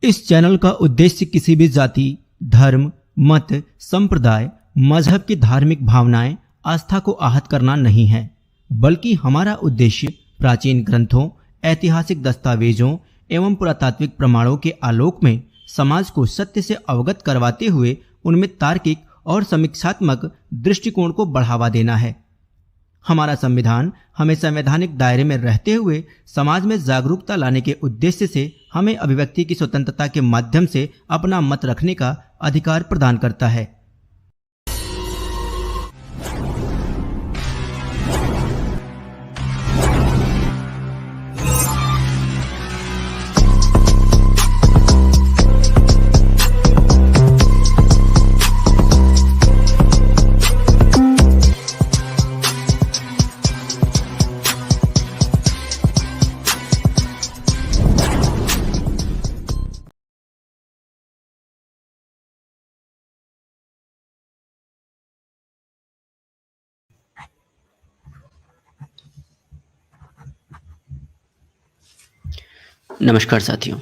इस चैनल का उद्देश्य किसी भी जाति, धर्म, मत, संप्रदाय, मजहब की धार्मिक भावनाएं, आस्था को आहत करना नहीं है, बल्कि हमारा उद्देश्य प्राचीन ग्रंथों, ऐतिहासिक दस्तावेजों एवं पुरातात्विक प्रमाणों के आलोक में समाज को सत्य से अवगत करवाते हुए उनमें तार्किक और समीक्षात्मक दृष्टिकोण को बढ़ावा देना है। हमारा संविधान हमें संवैधानिक दायरे में रहते हुए समाज में जागरूकता लाने के उद्देश्य से हमें अभिव्यक्ति की स्वतंत्रता के माध्यम से अपना मत रखने का अधिकार प्रदान करता है। नमस्कार साथियों,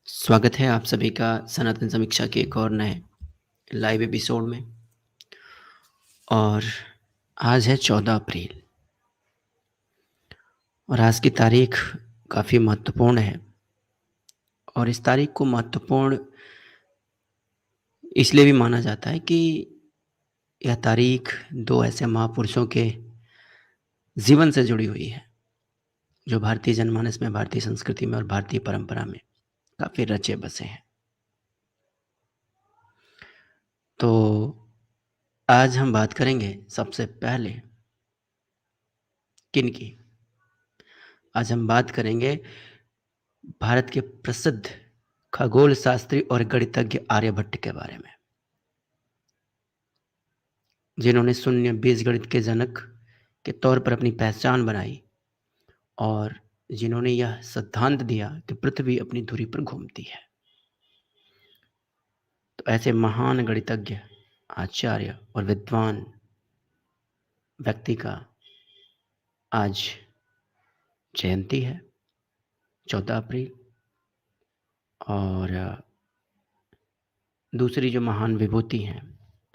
स्वागत है आप सभी का सनातन समीक्षा के एक और नए लाइव एपिसोड में। और आज है 14 अप्रैल और आज की तारीख काफ़ी महत्वपूर्ण है। और इस तारीख को महत्वपूर्ण इसलिए भी माना जाता है कि यह तारीख दो ऐसे महापुरुषों के जीवन से जुड़ी हुई है जो भारतीय जनमानस में, भारतीय संस्कृति में और भारतीय परंपरा में काफ़ी रचे बसे हैं। तो आज हम बात करेंगे सबसे पहले किन की? आज हम बात करेंगे भारत के प्रसिद्ध खगोल शास्त्री और गणितज्ञ आर्यभट्ट के बारे में, जिन्होंने शून्य बीजगणित के जनक के तौर पर अपनी पहचान बनाई और जिन्होंने यह सिद्धांत दिया कि पृथ्वी अपनी धुरी पर घूमती है। तो ऐसे महान गणितज्ञ, आचार्य और विद्वान व्यक्ति का आज जयंती है 14 अप्रैल। और दूसरी जो महान विभूति हैं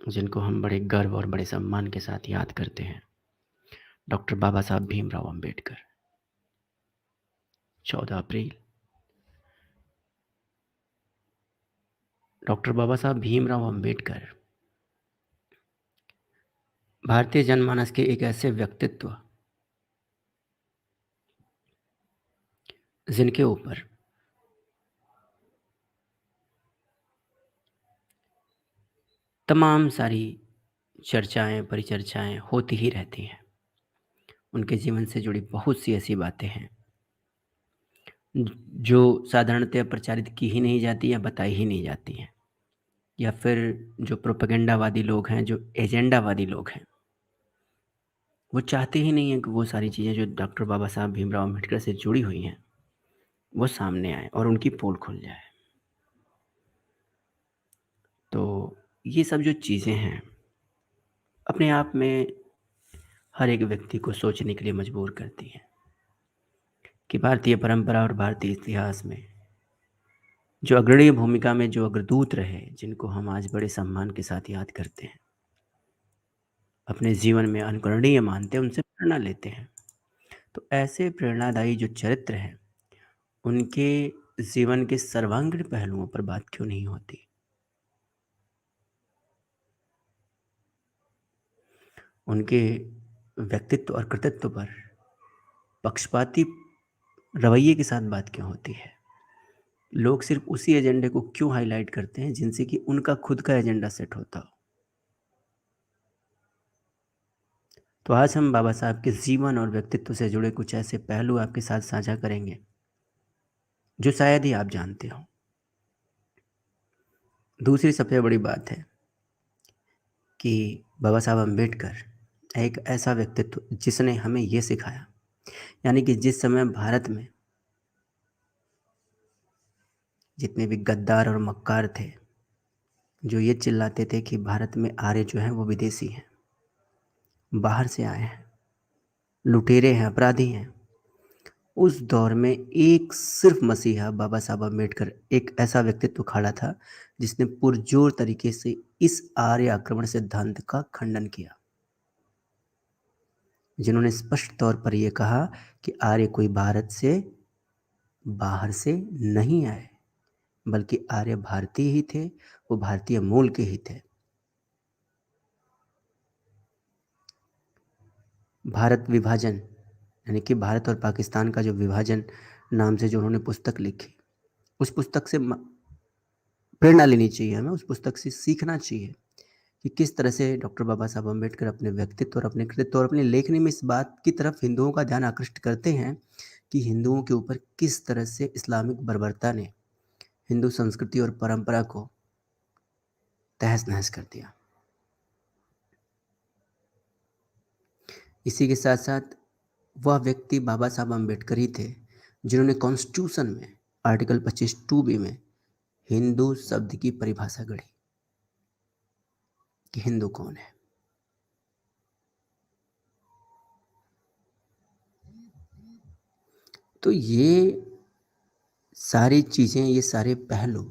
जिनको हम बड़े गर्व और बड़े सम्मान के साथ याद करते हैं, डॉक्टर बाबा साहब भीमराव अंबेडकर। 14 अप्रैल डॉक्टर बाबा साहब भीमराव अंबेडकर भारतीय जनमानस के एक ऐसे व्यक्तित्व जिनके ऊपर तमाम सारी चर्चाएं, परिचर्चाएं होती ही रहती हैं। उनके जीवन से जुड़ी बहुत सी ऐसी बातें हैं जो साधारणतः प्रचारित की ही नहीं जाती या बताई ही नहीं जाती हैं, या फिर जो प्रोपेगेंडावादी लोग हैं, जो एजेंडावादी लोग हैं, वो चाहते ही नहीं हैं कि वो सारी चीज़ें जो डॉक्टर बाबा साहब भीमराव अम्बेडकर से जुड़ी हुई हैं वो सामने आए और उनकी पोल खुल जाए। तो ये सब जो चीज़ें हैं अपने आप में हर एक व्यक्ति को सोचने के लिए मजबूर करती हैं कि भारतीय परंपरा और भारतीय इतिहास में जो अग्रणी भूमिका में जो अग्रदूत रहे, जिनको हम आज बड़े सम्मान के साथ याद करते हैं, अपने जीवन में अनुकरणीय मानते हैं, उनसे प्रेरणा लेते हैं। तो ऐसे प्रेरणादायी जो चरित्र हैं उनके जीवन के सर्वांगीण पहलुओं पर बात क्यों नहीं होती? उनके व्यक्तित्व और कृतित्व पर पक्षपाती रवैये के साथ बात क्यों होती है? लोग सिर्फ उसी एजेंडे को क्यों हाईलाइट करते हैं जिनसे कि उनका खुद का एजेंडा सेट होता हो? तो आज हम बाबा साहब के जीवन और व्यक्तित्व से जुड़े कुछ ऐसे पहलू आपके साथ साझा करेंगे जो शायद ही आप जानते हो। दूसरी सबसे बड़ी बात है कि बाबा साहब अम्बेडकर एक ऐसा व्यक्तित्व जिसने हमें ये सिखाया, यानी कि जिस समय भारत में जितने भी गद्दार और मक्कार थे जो ये चिल्लाते थे कि भारत में आर्य जो हैं वो विदेशी हैं, बाहर से आए हैं, लुटेरे हैं, अपराधी हैं, उस दौर में एक सिर्फ मसीहा बाबा साहब अम्बेडकर एक ऐसा व्यक्तित्व खड़ा था जिसने पुरजोर तरीके से इस आर्य आक्रमण सिद्धांत का खंडन किया, जिन्होंने स्पष्ट तौर पर यह कहा कि आर्य कोई भारत से बाहर से नहीं आए, बल्कि आर्य भारतीय ही थे, वो भारतीय मूल के ही थे। भारत विभाजन यानी कि भारत और पाकिस्तान का जो विभाजन नाम से जो उन्होंने पुस्तक लिखी, उस पुस्तक से प्रेरणा लेनी चाहिए, हमें उस पुस्तक से सीखना चाहिए कि किस तरह से डॉक्टर बाबा साहब अम्बेडकर अपने व्यक्तित्व और अपने कृतित्व और अपनी लेखनी में इस बात की तरफ हिंदुओं का ध्यान आकृष्ट करते हैं कि हिंदुओं के ऊपर किस तरह से इस्लामिक बर्बरता ने हिंदू संस्कृति और परंपरा को तहस नहस कर दिया। इसी के साथ साथ वह व्यक्ति बाबा साहब अम्बेडकर ही थे जिन्होंने कॉन्स्टिट्यूशन में आर्टिकल 25(2)(b) में हिंदू शब्द की परिभाषा गढ़ी कि हिंदू कौन है। तो ये सारी चीजें, ये सारे पहलू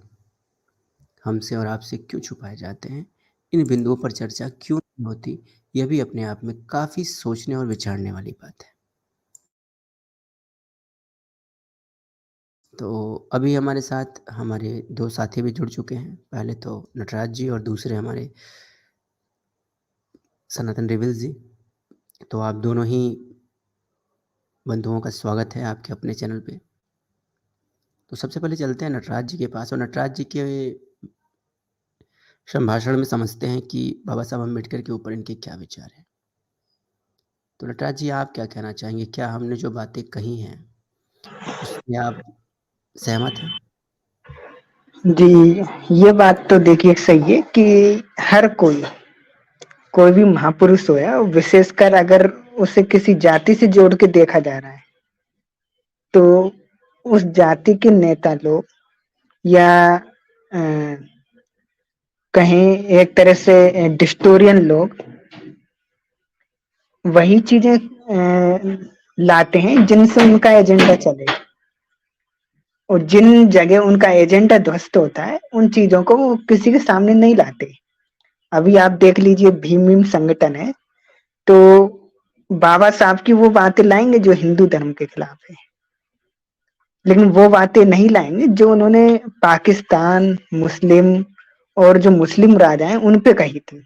हमसे और आपसे क्यों छुपाए जाते हैं, इन बिंदुओं पर चर्चा क्यों नहीं होती, यह भी अपने आप में काफी सोचने और विचारने वाली बात है। तो अभी हमारे साथ हमारे दो साथी भी जुड़ चुके हैं, पहले तो नटराज जी और दूसरे हमारे सनातन रिविल जी। तो आप दोनों ही बंधुओं का स्वागत है आपके अपने चैनल पे। तो सबसे पहले चलते हैं नटराज जी के पास और नटराज जी के संभाषण में समझते हैं कि बाबा साहब अम्बेडकर के ऊपर इनके क्या विचार हैं। तो नटराज जी, आप क्या कहना चाहेंगे? क्या हमने जो बातें कही हैं उससे आप सहमत हैं? जी, ये बात तो देखिए सही है कि हर कोई भी महापुरुष हो या विशेषकर अगर उसे किसी जाति से जोड़ के देखा जा रहा है, तो उस जाति के नेता लोग या कहें एक तरह से डिस्टोरियन लोग वही चीजें लाते हैं जिनसे उनका एजेंडा चले, और जिन जगह उनका एजेंडा ध्वस्त होता है उन चीजों को वो किसी के सामने नहीं लाते। अभी आप देख लीजिए भीम संगठन है, तो बाबा साहब की वो बातें लाएंगे जो हिंदू धर्म के खिलाफ है, लेकिन वो बातें नहीं लाएंगे जो उन्होंने पाकिस्तान, मुस्लिम और जो मुस्लिम राजा हैं उन पे कही थी।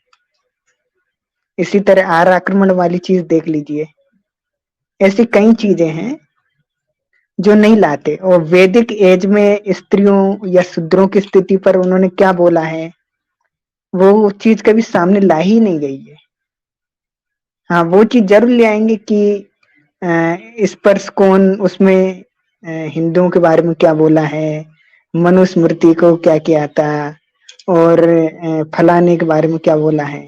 इसी तरह आर आक्रमण वाली चीज देख लीजिए, ऐसी कई चीजें हैं जो नहीं लाते। और वैदिक एज में स्त्रियों या शूद्रों की स्थिति पर उन्होंने क्या बोला है, वो चीज कभी सामने ला ही नहीं गई है। हाँ, वो चीज जरूर ले आएंगे कि स्पर्श कौन उसमें हिंदुओं के बारे में क्या बोला है, मनुस्मृति को क्या किया था, और फलाने के बारे में क्या बोला है,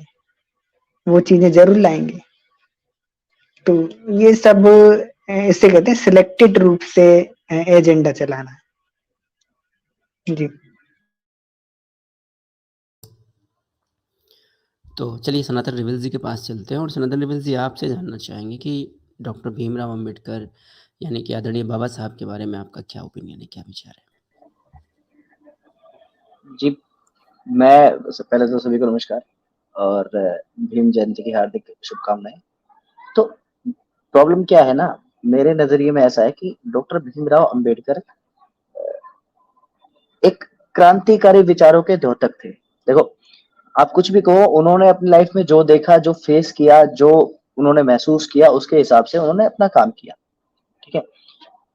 वो चीजें जरूर लाएंगे। तो ये सब इसे कहते हैं सिलेक्टेड रूप से एजेंडा चलाना। जी, तो चलिए सनातन रिविल जी के पास चलते हैं और सनातन रिविल जी, आपसे जानना चाहेंगे कि डॉक्टर भीमराव अंबेडकर यानी कि आदरणीय बाबा साहब के बारे में आपका क्या ओपिनियन है, क्या विचार है? जी, मैं पहले तो सभी को नमस्कार और भीम जयंती की हार्दिक शुभकामनाएं। तो प्रॉब्लम क्या है ना, मेरे नजरिए में ऐसा है कि डॉक्टर भीमराव अंबेडकर एक क्रांतिकारी विचारों के द्योतक थे। देखो, आप कुछ भी कहो, उन्होंने अपनी लाइफ में जो देखा, जो फेस किया, जो उन्होंने महसूस किया, उसके हिसाब से उन्होंने अपना काम किया, ठीक है।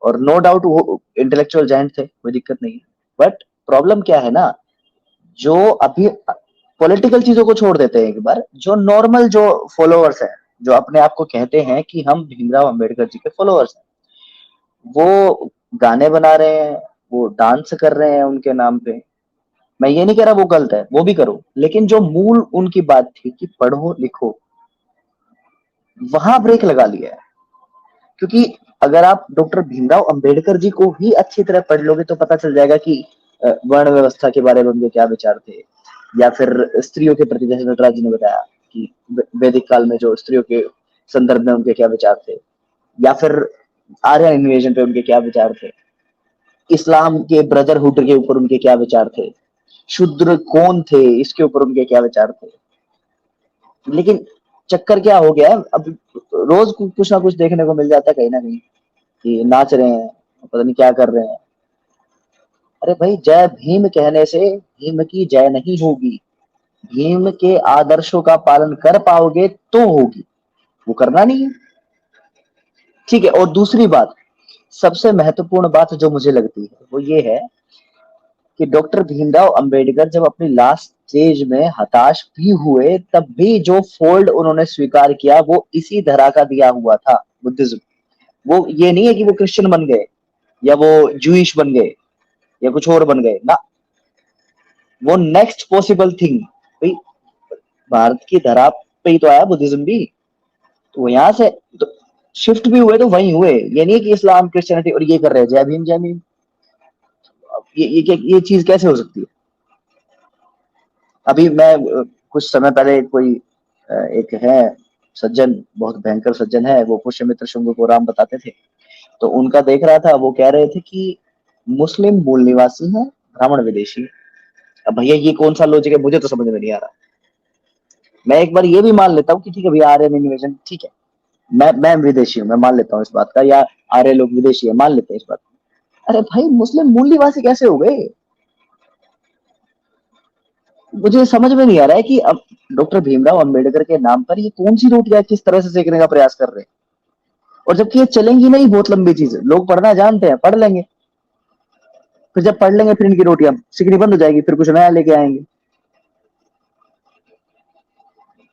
और नो डाउट वो इंटेलेक्चुअल जायंट थे, कोई दिक्कत नहीं है। बट प्रॉब्लम क्या है ना, जो अभी पॉलिटिकल चीजों को छोड़ देते हैं एक बार, जो नॉर्मल जो फॉलोअर्स हैं, जो अपने आप को कहते हैं कि हम भीमराव अंबेडकर जी के फॉलोअर्स हैं, वो गाने बना रहे हैं, वो डांस कर रहे हैं उनके नाम पे। मैं ये नहीं कह रहा वो गलत है, वो भी करो, लेकिन जो मूल उनकी बात थी कि पढ़ो लिखो, वहां ब्रेक लगा लिया है। क्योंकि अगर आप डॉक्टर भीमराव अंबेडकर जी को ही अच्छी तरह पढ़ लोगे तो पता चल जाएगा कि वर्ण व्यवस्था के बारे में उनके क्या विचार थे, या फिर स्त्रियों के प्रति, जैसे नटराज जी ने बताया कि वैदिक काल में जो स्त्रियों के संदर्भ में उनके क्या विचार थे, या फिर आर्यन इन्वेजन पे उनके क्या विचार थे, इस्लाम के ब्रदरहुड के ऊपर उनके क्या विचार थे, शूद्र कौन थे इसके ऊपर उनके क्या विचार थे। लेकिन चक्कर क्या हो गया है, अब रोज कुछ ना कुछ देखने को मिल जाता है कहीं ना कहीं कि नाच रहे हैं, पता नहीं क्या कर रहे हैं। अरे भाई, जय भीम कहने से भीम की जय नहीं होगी, भीम के आदर्शों का पालन कर पाओगे तो होगी, वो करना नहीं है। ठीक है, और दूसरी बात, सबसे महत्वपूर्ण बात जो मुझे लगती है वो ये है कि डॉक्टर भीमराव अंबेडकर जब अपनी लास्ट स्टेज में हताश भी हुए, तब भी जो फोल्ड उन्होंने स्वीकार किया वो इसी तरह का दिया हुआ था, बुद्धिज्म। वो ये नहीं है कि वो क्रिश्चियन बन गए या वो जूइश बन गए या कुछ और बन गए ना, वो नेक्स्ट पॉसिबल थिंग। भाई, भारत की धरा पे ही तो आया बुद्धिज्म भी, तो वो यहाँ से तो शिफ्ट भी हुए तो वहीं हुए। ये नहीं कि इस्लाम क्रिश्चियनिटी और ये कर रहे हैं जय भीम जय भीम। ये चीज कैसे हो सकती है। अभी मैं कुछ समय पहले कोई एक है सज्जन, बहुत भयंकर सज्जन है, वो पुष्यमित्र शुंग को राम बताते थे, तो उनका देख रहा था, वो कह रहे थे कि मुस्लिम मूल निवासी हैं, ब्राह्मण विदेशी। अब भैया ये कौन सा लॉजिक है, मुझे तो समझ में नहीं आ रहा। मैं एक बार ये भी मान लेता हूँ कि ठीक है भैया, आर्यन इन्वेजन ठीक है, मैं विदेशी हूँ, मैं मान लेता हूँ इस बात का, या आर्य लोग विदेशी है, मान लेते हैं इस बात का। अरे भाई, मुस्लिम मूल निवासी कैसे हो गए, मुझे समझ में नहीं आ रहा है कि अब डॉक्टर भीमराव अंबेडकर के नाम पर ये कौन सी रोटियां किस तरह से सेकने का प्रयास कर रहे हैं। और जबकि ये चलेंगी नहीं, बहुत लंबी चीज, लोग पढ़ना जानते हैं, पढ़ लेंगे, फिर जब पढ़ लेंगे फिर इनकी रोटियां सिकनी बंद हो जाएगी, फिर कुछ नया लेके आएंगे।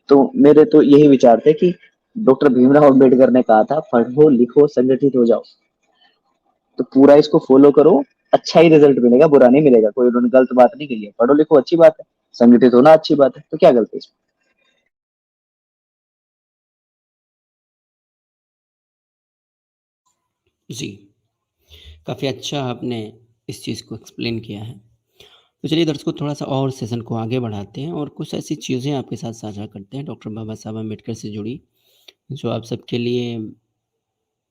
तो मेरे तो यही विचार थे कि डॉक्टर भीमराव अंबेडकर ने कहा था पढ़ो लिखो संगठित हो जाओ, तो पूरा इसको फॉलो करो, अच्छा ही रिजल्ट मिलेगा, बुरा नहीं मिलेगा। कोई उन्होंने गलत बात नहीं कही है, पढ़ो लिखो अच्छी बात है, संगठित होना अच्छी बात है, तो क्या गलत है इसमें। जी, काफ़ी अच्छा आपने इस चीज़ को एक्सप्लेन किया है। तो चलिए दर्शकों, थोड़ा सा और सेशन को आगे बढ़ाते हैं और कुछ ऐसी चीज़ें आपके साथ साझा करते हैं डॉक्टर बाबा साहब अम्बेडकर से जुड़ी, जो आप सबके लिए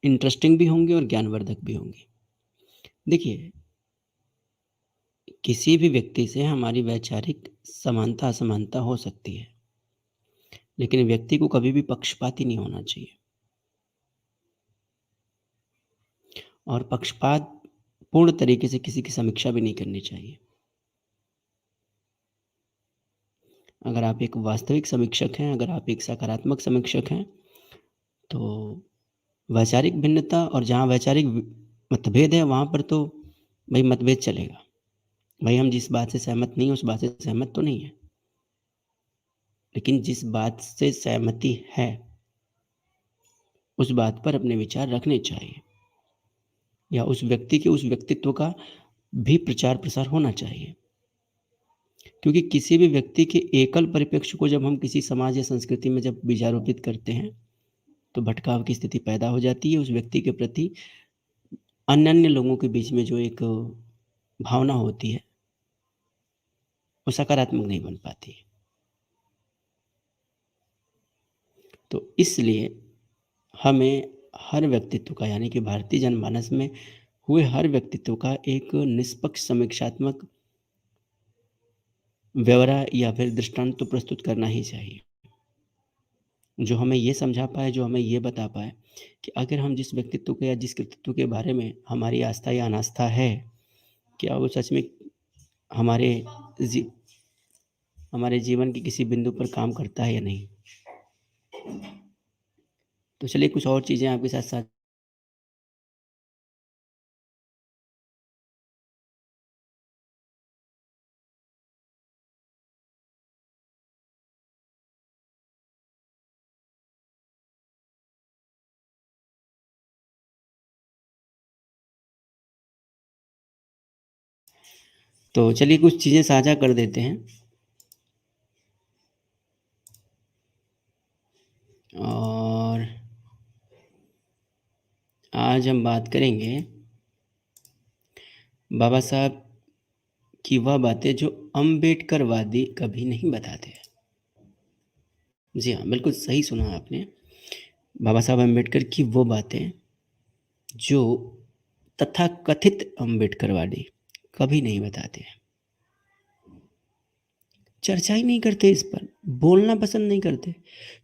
इंटरेस्टिंग भी होंगी और ज्ञानवर्धक भी होंगी। देखिए, किसी भी व्यक्ति से हमारी वैचारिक समानता असमानता हो सकती है, लेकिन व्यक्ति को कभी भी पक्षपाती नहीं होना चाहिए, और पक्षपात पूर्ण तरीके से किसी की समीक्षा भी नहीं करनी चाहिए। अगर आप एक वास्तविक समीक्षक हैं, अगर आप एक सकारात्मक समीक्षक हैं, तो वैचारिक भिन्नता और जहाँ वैचारिक मतभेद है वहाँ पर तो भाई मतभेद चलेगा। भाई हम जिस बात से सहमत नहीं हैं उस बात से सहमत तो नहीं है, लेकिन जिस बात से सहमति है उस बात पर अपने विचार रखने चाहिए, या उस व्यक्ति के उस व्यक्तित्व का भी प्रचार प्रसार होना चाहिए। क्योंकि किसी भी व्यक्ति के एकल परिप्रेक्ष्य को जब हम किसी समाज या संस्कृति में जब बीजारोपित करते हैं, तो भटकाव की स्थिति पैदा हो जाती है। उस व्यक्ति के प्रति अन्य लोगों के बीच में जो एक भावना होती है वो सकारात्मक नहीं बन पाती। तो इसलिए हमें हर व्यक्तित्व का, यानी कि भारतीय जनमानस में हुए हर व्यक्तित्व का एक निष्पक्ष समीक्षात्मक ब्यौरा या फिर दृष्टांत तो प्रस्तुत करना ही चाहिए, जो हमें ये समझा पाए, जो हमें ये बता पाए कि अगर हम जिस व्यक्तित्व के या जिस कृतित्व के बारे में हमारी आस्था या अनास्था है, क्या वो सच में हमारे जी हमारे जीवन के किसी बिंदु पर काम करता है या नहीं। तो चलिए कुछ और चीज़ें आपके साथ साथ तो चलिए कुछ चीज़ें साझा कर देते हैं। और आज हम बात करेंगे बाबा साहब की वह बातें जो अम्बेडकरवादी कभी नहीं बताते हैं। जी हाँ, बिल्कुल सही सुना आपने। बाबा साहब अम्बेडकर की वो बातें जो तथाकथित अम्बेडकरवादी कभी नहीं बताते हैं, चर्चा ही नहीं करते, इस पर बोलना पसंद नहीं करते,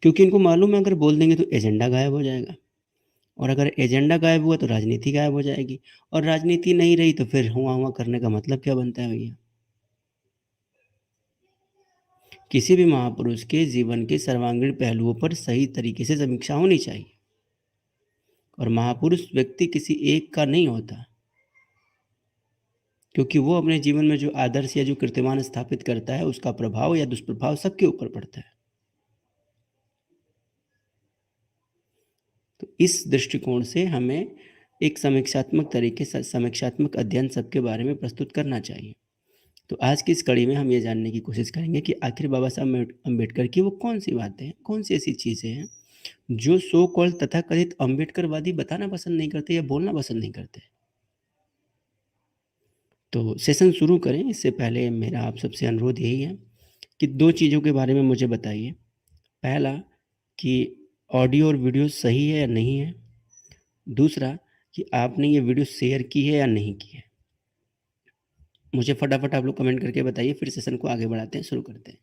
क्योंकि इनको मालूम है अगर बोल देंगे तो एजेंडा गायब हो जाएगा, और अगर एजेंडा गायब हुआ तो राजनीति गायब हो जाएगी, और राजनीति नहीं रही तो फिर हुआ हुआ करने का मतलब क्या बनता है भैया। किसी भी महापुरुष के जीवन के सर्वांगीण पहलुओं पर सही तरीके से समीक्षा होनी चाहिए, और महापुरुष व्यक्ति किसी एक का नहीं होता, क्योंकि वो अपने जीवन में जो आदर्श या जो कीर्तिमान स्थापित करता है उसका प्रभाव या दुष्प्रभाव सबके ऊपर पड़ता है। तो इस दृष्टिकोण से हमें एक समीक्षात्मक तरीके से समीक्षात्मक अध्ययन सबके बारे में प्रस्तुत करना चाहिए। तो आज की इस कड़ी में हम ये जानने की कोशिश करेंगे कि आखिर बाबा साहब अम्बेडकर की वो कौन सी बातें हैं, कौन सी ऐसी चीज़ें हैं जो सो कॉल्ड तथाकथित अम्बेडकरवादी बताना पसंद नहीं करते या बोलना पसंद नहीं करते। तो सेशन शुरू करें इससे पहले मेरा आप सबसे अनुरोध यही है कि 2 चीज़ों के बारे में मुझे बताइए। पहला कि ऑडियो और वीडियो सही है या नहीं है। दूसरा कि आपने ये वीडियो शेयर की है या नहीं की है। मुझे फटाफट आप लोग कमेंट करके बताइए, फिर सेशन को आगे बढ़ाते हैं, शुरू करते हैं।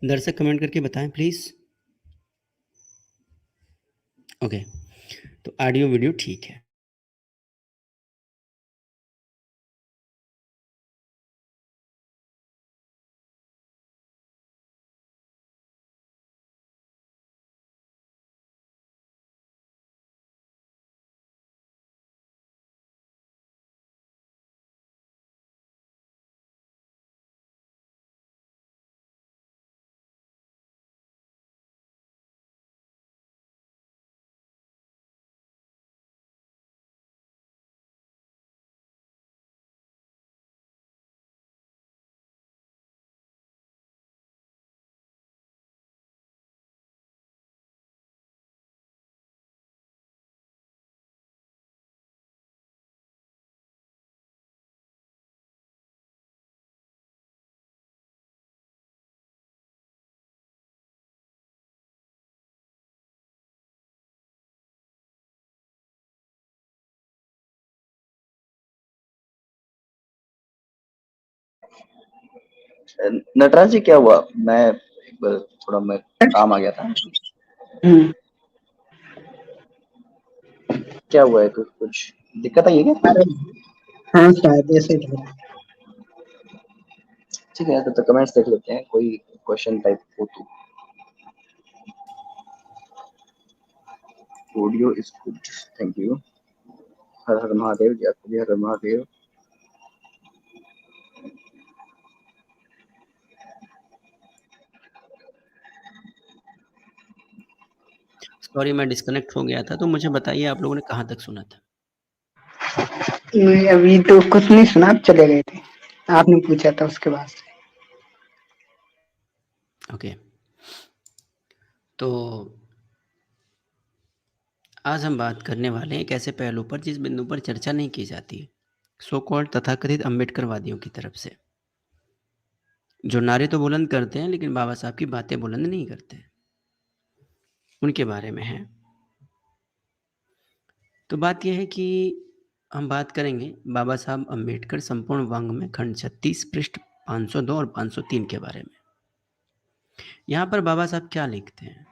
दर्शक कमेंट करके बताएं प्लीज़। ओके, तो ऑडियो वीडियो ठीक है। नटराज जी क्या हुआ? मैं एक बार थोड़ा मैं काम आ गया था। क्या हुआ है? कुछ दिक्कत आई है क्या? हाँ शायद ऐसे ही लग रहा है। ठीक है, तो कमेंट्स देख लेते हैं, कोई क्वेश्चन टाइप हो तो। Audio is good, thank you. हर हर महादेव जी, आपको भी हर हर महादेव। सॉरी मैं डिस्कनेक्ट हो गया था, तो मुझे बताइए आप लोगों ने कहाँ तक सुना था। मैं अभी तो कुछ नहीं सुना, आप चले गए थे, आपने पूछा था उसके बाद से। ओके, तो आज हम बात करने वाले हैं एक ऐसे पहलू पर जिस बिंदु पर चर्चा नहीं की जाती, सो कॉल्ड तथाकथित अम्बेडकरवादियों की तरफ से, जो नारे तो बुलंद करते हैं लेकिन बाबा साहब की बातें बुलंद नहीं करते, उनके बारे में है। तो बात यह है कि हम बात करेंगे बाबा साहब अम्बेडकर संपूर्ण वांग में खंड 36 पृष्ठ 502 और 503 के बारे में। यहाँ पर बाबा साहब क्या लिखते हैं?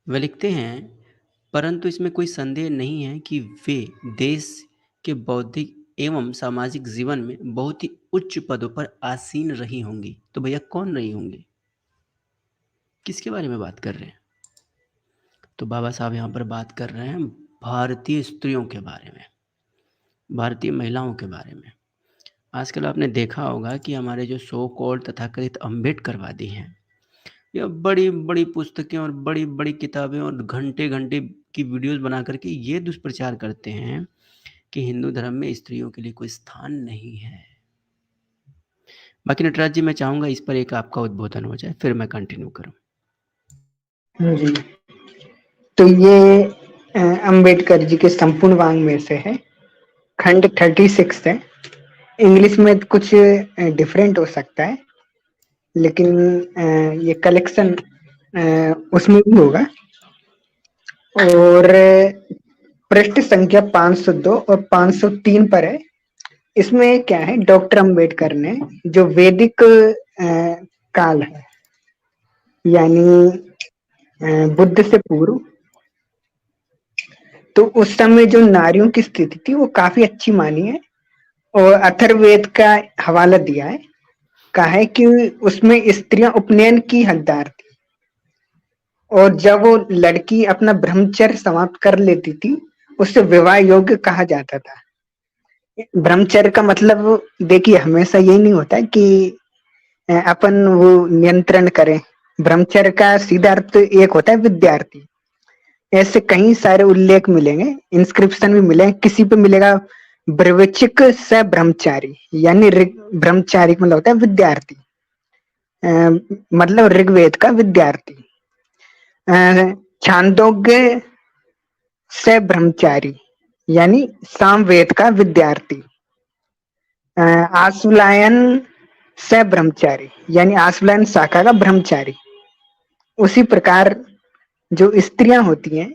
वे लिखते हैं, परंतु इसमें कोई संदेह नहीं है कि वे देश के बौद्धिक एवं सामाजिक जीवन में बहुत ही उच्च पदों पर आसीन रही होंगी। तो भैया कौन रही होंगी? किसके बारे में बात कर रहे हैं? तो बाबा साहब यहाँ पर बात कर रहे हैं भारतीय स्त्रियों के बारे में, भारतीय महिलाओं के बारे में। आजकल आपने देखा होगा कि हमारे जो सो कॉल्ड तथाकथित अम्बेडकरवादी हैं, ये बड़ी बड़ी पुस्तकें और बड़ी बड़ी किताबें और घंटे घंटे की वीडियोस बना करके ये दुष्प्रचार करते हैं कि हिंदू धर्म में स्त्रियों के लिए कोई स्थान नहीं है। बाकी नटराज जी मैं चाहूंगा इस पर एक आपका उद्बोधन हो जाए, फिर मैं कंटिन्यू करूं। जी, तो ये अंबेडकर जी के संपूर्ण वांग में से है, खंड 36 है। इंग्लिश में कुछ डिफरेंट हो सकता है, लेकिन ये कलेक्शन उसमें भी होगा। और पृष्ठ संख्या 502 और 503 पर है। इसमें क्या है, डॉक्टर अंबेडकर ने जो वैदिक काल है, यानी बुद्ध से पूर्व, तो उस समय जो नारियों की स्थिति थी वो काफी अच्छी मानी है। और अथर्ववेद का हवाला दिया है, कहा है कि उसमें स्त्रियां उपनयन की हकदार थी, और जब वो लड़की अपना ब्रह्मचर्य समाप्त कर लेती थी उससे विवाह योग्य कहा जाता था। ब्रह्मचर्य का मतलब देखिए हमेशा यही नहीं होता कि अपन वो नियंत्रण करें। ब्रह्मचर्य का सीधा अर्थ एक होता है विद्यार्थी। ऐसे कई सारे उल्लेख मिलेंगे, इंस्क्रिप्शन भी मिलेंगे, किसी पे मिलेगा ब्रवचिक स ब्रह्मचारी, यानी ब्रह्मचारी मतलब होता है विद्यार्थी, मतलब ऋग्वेद का विद्यार्थी। छांदोग्य से ब्रह्मचारी यानी सामवेद का विद्यार्थी। आशुलायन से ब्रह्मचारी यानी आशुलायन शाखा का ब्रह्मचारी। उसी प्रकार जो स्त्रियां होती हैं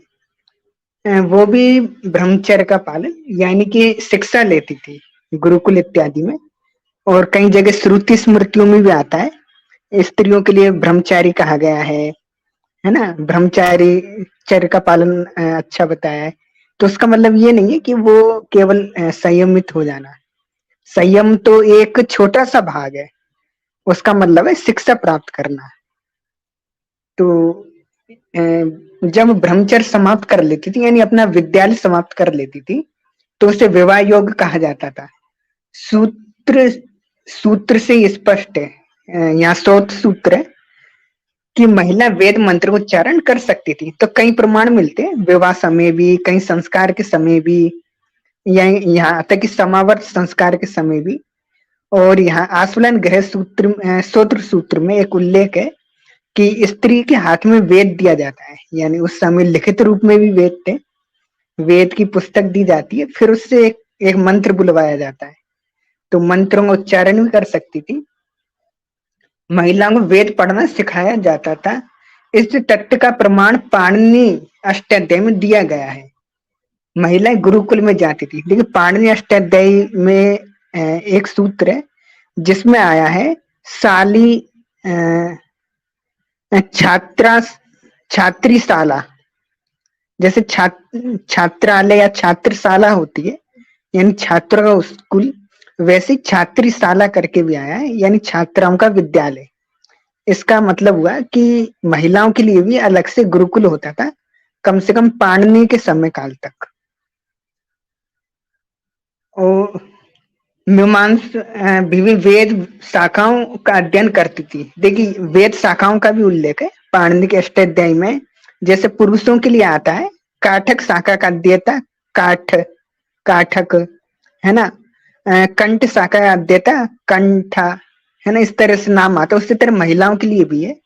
वो भी ब्रह्मचर्य का पालन यानी कि शिक्षा लेती थी गुरुकुल इत्यादि में। और कई जगह श्रुति स्मृतियों में भी आता है स्त्रियों के लिए ब्रह्मचारी कहा गया है ना। ब्रह्मचारी चर्य का पालन अच्छा बताया है। तो उसका मतलब ये नहीं है कि वो केवल संयमित हो जाना। संयम तो एक छोटा सा भाग है, उसका मतलब है शिक्षा प्राप्त करना। तो जब ब्रह्मचर्य समाप्त कर लेती थी यानी अपना विद्यालय समाप्त कर लेती थी तो उसे विवाह योग्य कहा जाता था। सूत्र सूत्र से स्पष्ट है, यहाँ शोध सूत्र है कि महिला वेद मंत्र उच्चारण कर सकती थी। तो कई प्रमाण मिलते हैं, विवाह समय भी, कई संस्कार के समय भी, यहाँ तक कि समावर्त संस्कार के समय भी। और यहाँ आस्वलन ग्रह सूत्र सूत्र सूत्र में एक उल्लेख है कि स्त्री के हाथ में वेद दिया जाता है, यानी उस समय लिखित रूप में भी वेद थे, वेद की पुस्तक दी जाती है, फिर उससे एक मंत्र बुलवाया जाता है, तो मंत्रों का उच्चारण भी कर सकती थी। महिलाओं को वेद पढ़ना सिखाया जाता था। इस तथ्य का प्रमाण पाणिनि अष्टाध्यायी में दिया गया है। महिलाएं गुरुकुल में जाती थी। देखिए पाणिनि अष्टाध्यायी में एक सूत्र है जिसमें आया है शाली छात्रा छात्रीशाला, जैसे छात्रालय या छात्रशाला होती है यानी छात्रों का स्कूल, वैसे छात्रीशाला करके भी आया है यानी छात्राओं का विद्यालय। इसका मतलब हुआ कि महिलाओं के लिए भी अलग से गुरुकुल होता था, कम से कम पाणिनि के समय काल तक। और मीमांसा भी वेद शाखाओं का अध्ययन करती थी। देखिए वेद शाखाओं का भी उल्लेख है पाणिनि के अष्टाध्यायी में। जैसे पुरुषों के लिए आता है काठक शाखा का अध्येता काठक है ना, कंठ शाखा का अध्येता कंठा है ना, इस तरह से नाम आता है। उसी तरह महिलाओं के लिए भी है,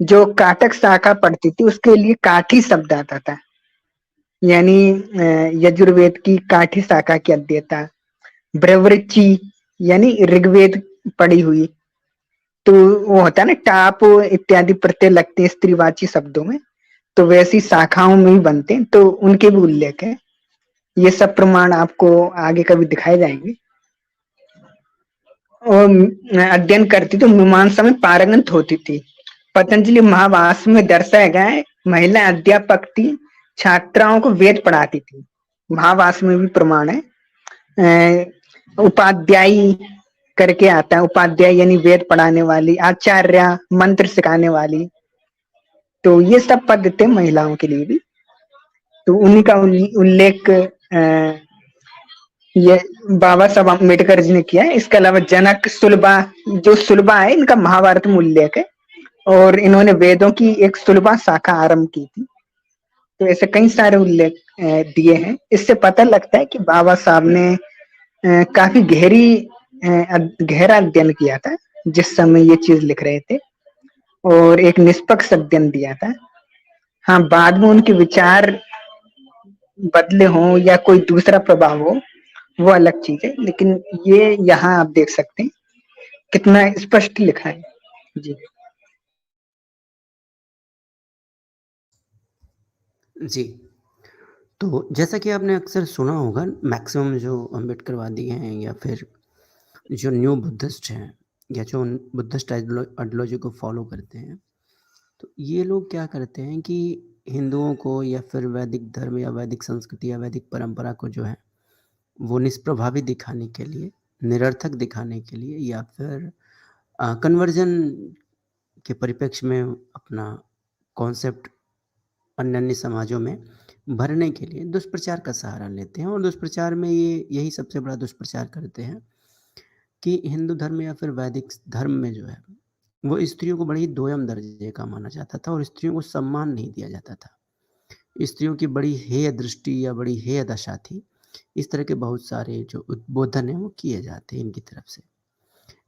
जो काठक शाखा पढ़ती थी उसके लिए काठी शब्द आता था, यानी यजुर्वेद की काठी शाखा की अध्येता। ब्रवृचि यानी ऋग्वेद पढ़ी हुई, तो वो होता है ना टाप इत्यादि प्रत्यय लगते हैं स्त्रीवाची शब्दों में, तो वैसी शाखाओं में भी बनते हैं, तो उनके भी उल्लेख है। ये सब प्रमाण आपको आगे कभी दिखाए जाएंगे। और अध्ययन करती तो मीमांसा में पारंगत होती थी। पतंजलि महाभाष्य में दर्शाया गया है महिला अध्यापक थी, छात्राओं को वेद पढ़ाती थी। महाभाष्य में भी प्रमाण है। उपाध्यायी करके आता है, उपाध्याय यानी वेद पढ़ाने वाली, आचार्य मंत्र सिखाने वाली, तो ये सब पद थे महिलाओं के लिए भी। तो उन्हीं का उल्लेख ये बाबा साहब अम्बेडकर जी ने किया है। इसके अलावा जनक सुलभा, जो सुलभा है इनका महाभारत में उल्लेख है और इन्होंने वेदों की एक सुलभा शाखा आरंभ की थी। तो ऐसे कई सारे उल्लेख दिए हैं। इससे पता लगता है कि बाबा साहब ने काफी गहरा अध्ययन किया था जिस समय ये चीज लिख रहे थे, और एक निष्पक्ष अध्ययन दिया था। हाँ, बाद में उनके विचार बदले हों या कोई दूसरा प्रभाव हो, वो अलग चीज है, लेकिन ये यहाँ आप देख सकते हैं कितना स्पष्ट लिखा है। जी जी। तो जैसा कि आपने अक्सर सुना होगा, मैक्सिमम जो अम्बेडकरवादी हैं या फिर जो न्यू बुद्धिस्ट हैं या जो बुद्धिस्ट आइडियोलॉजी को फॉलो करते हैं, तो ये लोग क्या करते हैं कि हिंदुओं को या फिर वैदिक धर्म या वैदिक संस्कृति या वैदिक परंपरा को जो है वो निष्प्रभावी दिखाने के लिए, निरर्थक दिखाने के लिए या फिर कन्वर्जन के परिप्रेक्ष्य में अपना कॉन्सेप्ट अन्य समाजों में भरने के लिए दुष्प्रचार का सहारा लेते हैं। और दुष्प्रचार में ये यही सबसे बड़ा दुष्प्रचार करते हैं कि हिंदू धर्म या फिर वैदिक धर्म में जो है वो स्त्रियों को बड़ी दोयम दर्जे का माना जाता था और स्त्रियों को सम्मान नहीं दिया जाता था। स्त्रियों की बड़ी हेय दृष्टि या बड़ी हेय दशा थी। इस तरह के बहुत सारे जो उद्बोधन हैं वो किए जाते हैं इनकी तरफ से।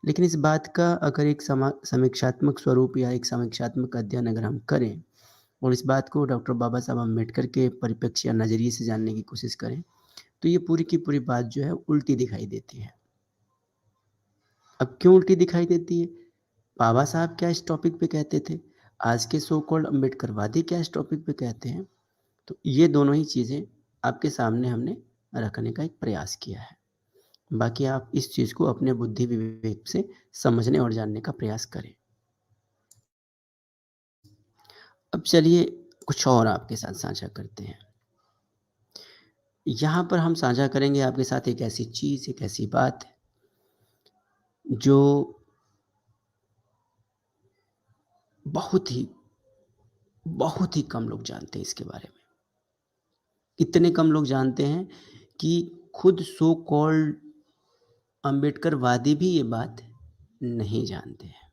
लेकिन इस बात का अगर एक समीक्षात्मक स्वरूप या एक समीक्षात्मक अध्ययन अगर हम करें और इस बात को डॉक्टर बाबा साहब अम्बेडकर के परिप्रेक्ष्य या नज़रिए से जानने की कोशिश करें, तो ये पूरी की पूरी बात जो है उल्टी दिखाई देती है। अब क्यों उल्टी दिखाई देती है? बाबा साहब क्या इस टॉपिक पे कहते थे, आज के सो कॉल्ड अम्बेडकरवादी क्या इस टॉपिक पे कहते हैं? तो ये दोनों ही चीज़ें आपके सामने हमने रखने का एक प्रयास किया है। बाकी आप इस चीज़ को अपने बुद्धि विवेक से समझने और जानने का प्रयास करें। अब चलिए कुछ और आपके साथ साझा करते हैं। यहाँ पर हम साझा करेंगे आपके साथ एक ऐसी चीज़, एक ऐसी बात जो बहुत ही कम लोग जानते हैं इसके बारे में। इतने कम लोग जानते हैं कि खुद सो कॉल्ड अम्बेडकरवादी भी ये बात नहीं जानते हैं,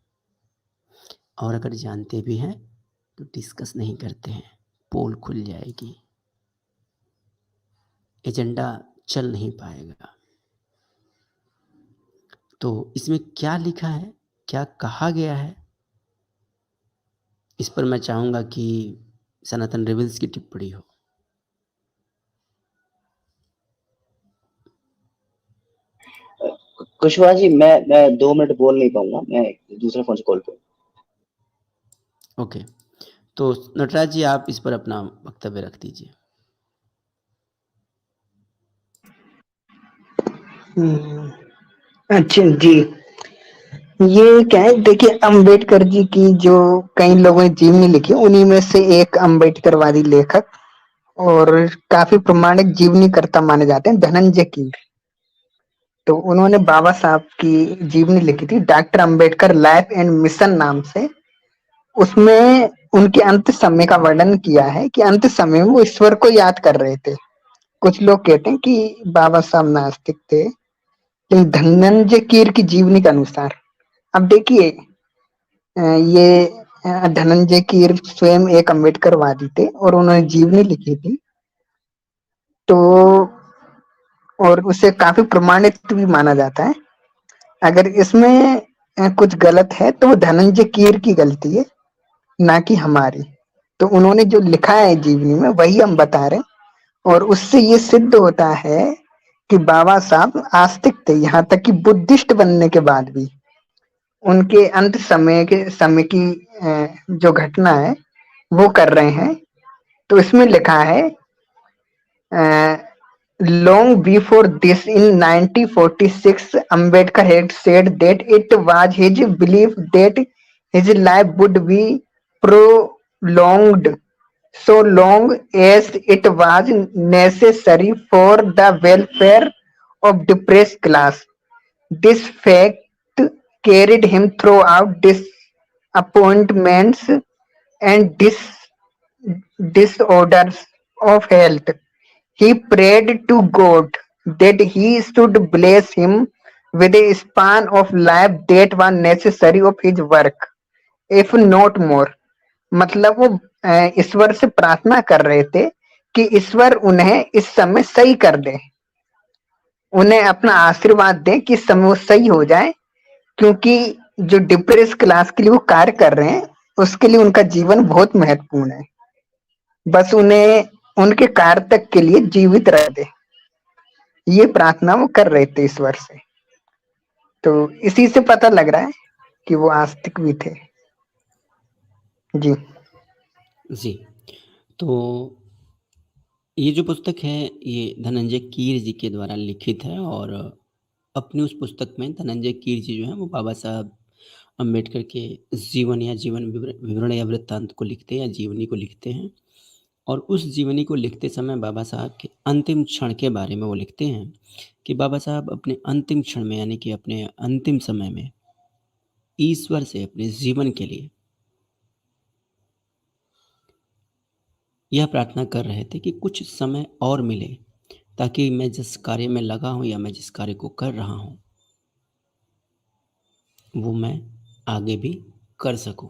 और अगर जानते भी हैं तो डिस्कस नहीं करते हैं। पोल खुल जाएगी, एजेंडा चल नहीं पाएगा। तो इसमें क्या लिखा है, क्या कहा गया है, इस पर मैं चाहूँगा कि सनातन रेबल्स की टिप्पणी हो। कुशवाहा जी, मैं 2 मिनट बोल नहीं पाऊंगा, मैं दूसरे फोन से कॉल पे। ओके, तो नटराज जी आप इस पर अपना वक्तव्य रख दीजिए। अच्छा जी, ये क्या है, देखिए अंबेडकर जी की जो कई लोगों ने जीवनी लिखी, उन्हीं में से एक अंबेडकरवादी लेखक और काफी प्रमाणिक जीवनीकर्ता माने जाते हैं धनंजय कीर। तो उन्होंने बाबा साहब की जीवनी लिखी थी doctor Ambedkar life and mission नाम से। उसमें उनके अंत समय का वर्णन किया है कि अंत समय में वो ईश्वर को याद कर रहे थे। कुछ लोग कहते हैं कि बाबा साहब नास्तिक थे, लेकिन धनंजय कीर की जीवनी के अनुसार, अब देखिए ये धनंजय कीर स्वयं एक अम्बेडकरवादी थे और उन्होंने जीवनी लिखी थी, तो और उसे काफी प्रमाणित भी माना जाता है। अगर इसमें कुछ गलत है तो वो धनंजय कीर की गलती है, ना कि हमारी। तो उन्होंने जो लिखा है जीवनी में वही हम बता रहे हैं, और उससे ये सिद्ध होता है कि बाबा साहब आस्तिक थे, यहाँ तक कि बुद्धिस्ट बनने के बाद भी। उनके अंत समय की जो घटना है वो कर रहे हैं। तो इसमें लिखा है long before this in 1946 Ambedkar had said that it was his belief that his life would be prolonged so long as it was necessary for the welfare of depressed class. This fact carried him throughout disappointments and disorders of health. He prayed to God that he should bless him with a span of life that was necessary of his work, if not more. मतलब वो ईश्वर से प्रार्थना कर रहे थे कि ईश्वर उन्हें इस समय सही कर दे, उन्हें अपना आशीर्वाद दे कि इस समय वो सही हो जाए, क्योंकि जो डिप्रेस क्लास के लिए वो कार्य कर रहे हैं उसके लिए उनका जीवन बहुत महत्वपूर्ण है। बस उन्हें उनके कार्य तक के लिए जीवित रह दे। ये प्रार्थना वो कर रहे थे ईश्वर से। तो इसी से पता लग रहा है कि वो आस्तिक भी थे। जी। जी, तो ये जो पुस्तक है ये धनंजय कीर जी के द्वारा लिखित है और अपनी उस पुस्तक में धनंजय कीर जी जो हैं वो बाबा साहब अम्बेडकर के जीवन या जीवन विवरण या वृत्तांत को लिखते हैं या जीवनी को लिखते हैं। और उस जीवनी को लिखते समय बाबा साहब के अंतिम क्षण के बारे में वो लिखते हैं कि बाबा साहब अपने अंतिम क्षण में यानी कि अपने अंतिम समय में ईश्वर से अपने जीवन के लिए यह प्रार्थना कर रहे थे कि कुछ समय और मिले ताकि मैं जिस कार्य में लगा हूं या मैं जिस कार्य को कर रहा हूं वो मैं आगे भी कर सकूं।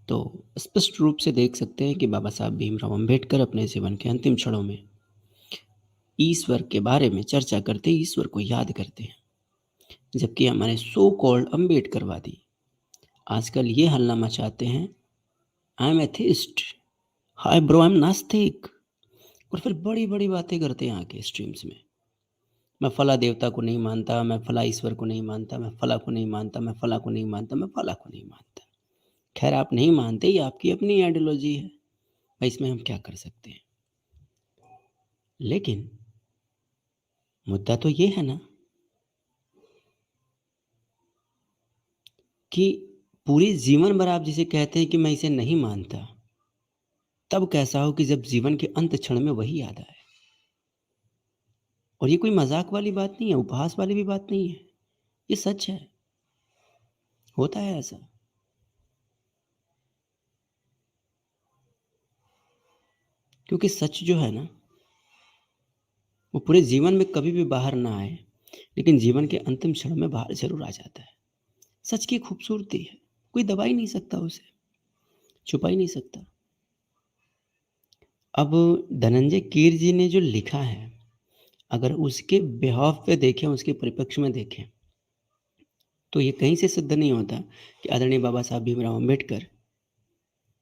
तो स्पष्ट रूप से देख सकते हैं कि बाबा साहब भीमराव अंबेडकर अपने जीवन के अंतिम क्षणों में ईश्वर के बारे में चर्चा करते ईश्वर को याद करते हैं, जबकि हमारे सो कॉल्ड अंबेडकरवादी आजकल ये हल्ला मचाते हैं I am atheist, hi bro I am नास्तिक, और फिर बड़ी बड़ी बातें करते हैं आके स्ट्रीम्स में। मैं फला देवता को नहीं मानता, मैं फला ईश्वर को नहीं मानता, मैं फला को नहीं मानता, मैं फला को नहीं मानता, मैं फला को नहीं मानता। खैर आप नहीं मानते, ये आपकी अपनी आइडियोलॉजी है भाई, इसमें हम क्या कर सकते हैं। लेकिन मुद्दा तो ये है ना कि पूरे जीवन भर आप जिसे कहते हैं कि मैं इसे नहीं मानता, तब कैसा हो कि जब जीवन के अंत क्षण में वही याद आए। और ये कोई मजाक वाली बात नहीं है, उपहास वाली भी बात नहीं है, ये सच है, होता है ऐसा। क्योंकि सच जो है ना वो पूरे जीवन में कभी भी बाहर ना आए, लेकिन जीवन के अंतिम क्षण में बाहर जरूर आ जाता है। सच की खूबसूरती है, कोई दबा ही नहीं सकता उसे, छुपा ही नहीं सकता। अब धनंजय कीर जी ने जो लिखा है, अगर उसके बिहाफ पे देखें, उसके परिप्रेक्ष्य में देखें, तो ये कहीं से सिद्ध नहीं होता कि आदरणीय बाबा साहब भीमराव अंबेडकर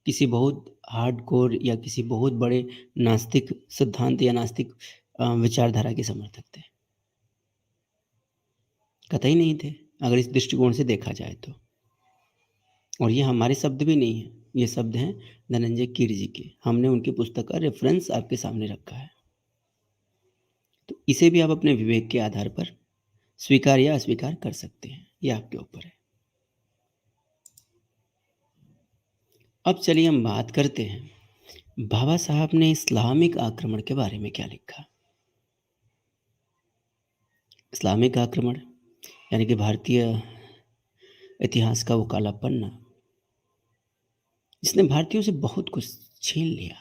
किसी बहुत हार्डकोर या किसी बहुत बड़े नास्तिक सिद्धांत या नास्तिक विचारधारा के समर्थक थे। कतई नहीं थे अगर इस दृष्टिकोण से देखा जाए तो। और ये हमारे शब्द भी नहीं है, ये शब्द हैं धनंजय कीर जी के। हमने उनकी पुस्तक का रेफरेंस आपके सामने रखा है, तो इसे भी आप अपने विवेक के आधार पर स्वीकार या अस्वीकार कर सकते हैं, ये आपके ऊपर है। अब चलिए हम बात करते हैं बाबा साहब ने इस्लामिक आक्रमण के बारे में क्या लिखा। इस्लामिक आक्रमण यानी कि भारतीय इतिहास का वो काला पन्ना जिसने भारतीयों से बहुत कुछ छीन लिया,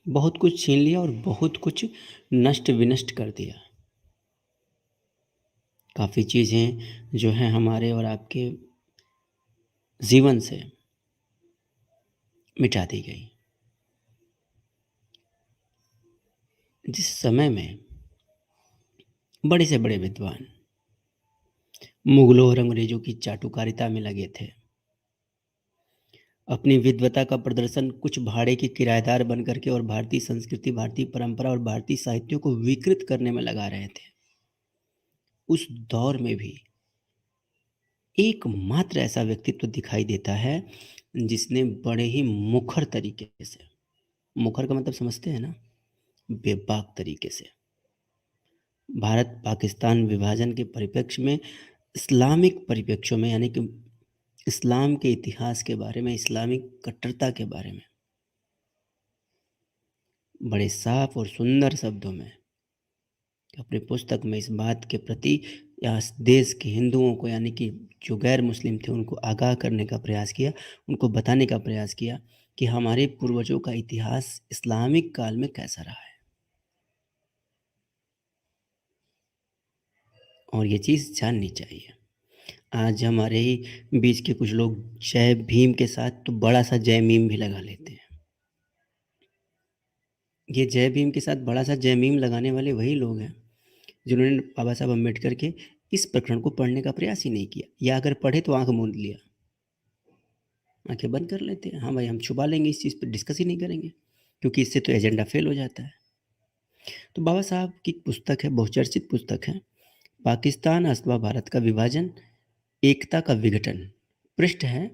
बहुत कुछ छीन लिया और बहुत कुछ नष्ट विनष्ट कर दिया। काफ़ी चीज़ें जो हैं हमारे और आपके जीवन से मिटा दी गई। जिस समय में बड़े से बड़े विद्वान मुगलों और अंग्रेजों की चाटुकारिता में लगे थे, अपनी विद्वता का प्रदर्शन कुछ भाड़े के किराएदार बन करके और भारतीय संस्कृति, भारतीय परंपरा और भारतीय साहित्य को विकृत करने में लगा रहे थे, उस दौर में भी एकमात्र ऐसा व्यक्तित्व दिखाई देता है जिसने बड़े ही मुखर तरीके से, मुखर का मतलब समझते हैं ना, बेबाक तरीके से भारत पाकिस्तान विभाजन के परिप्रेक्ष्य में, इस्लामिक परिप्रेक्ष्य में, यानी कि इस्लाम के इतिहास के बारे में, इस्लामिक कट्टरता के बारे में बड़े साफ और सुंदर शब्दों में अपनी पुस्तक में इस बात के प्रति या इस देश के हिंदुओं को, यानी कि जो गैर मुस्लिम थे, उनको आगाह करने का प्रयास किया, उनको बताने का प्रयास किया कि हमारे पूर्वजों का इतिहास इस्लामिक काल में कैसा रहा है। और ये चीज़ जाननी चाहिए। आज हमारे ही बीच के कुछ लोग जय भीम के साथ तो बड़ा सा जय मीम भी लगा लेते हैं। ये जय भीम के साथ बड़ा सा जय मीम लगाने वाले वही लोग हैं जिन्होंने बाबा साहब अम्बेडकर के इस प्रकरण को पढ़ने का प्रयास ही नहीं किया, या अगर पढ़े तो आंख मूंद लिया, आंखें बंद कर लेते हैं। हाँ भाई हम छुपा लेंगे, इस चीज़ पर डिस्कस ही नहीं करेंगे क्योंकि इससे तो एजेंडा फेल हो जाता है। तो बाबा साहब की पुस्तक है, बहुचर्चित पुस्तक है, पाकिस्तान अथवा भारत का विभाजन, एकता का विघटन। पृष्ठ है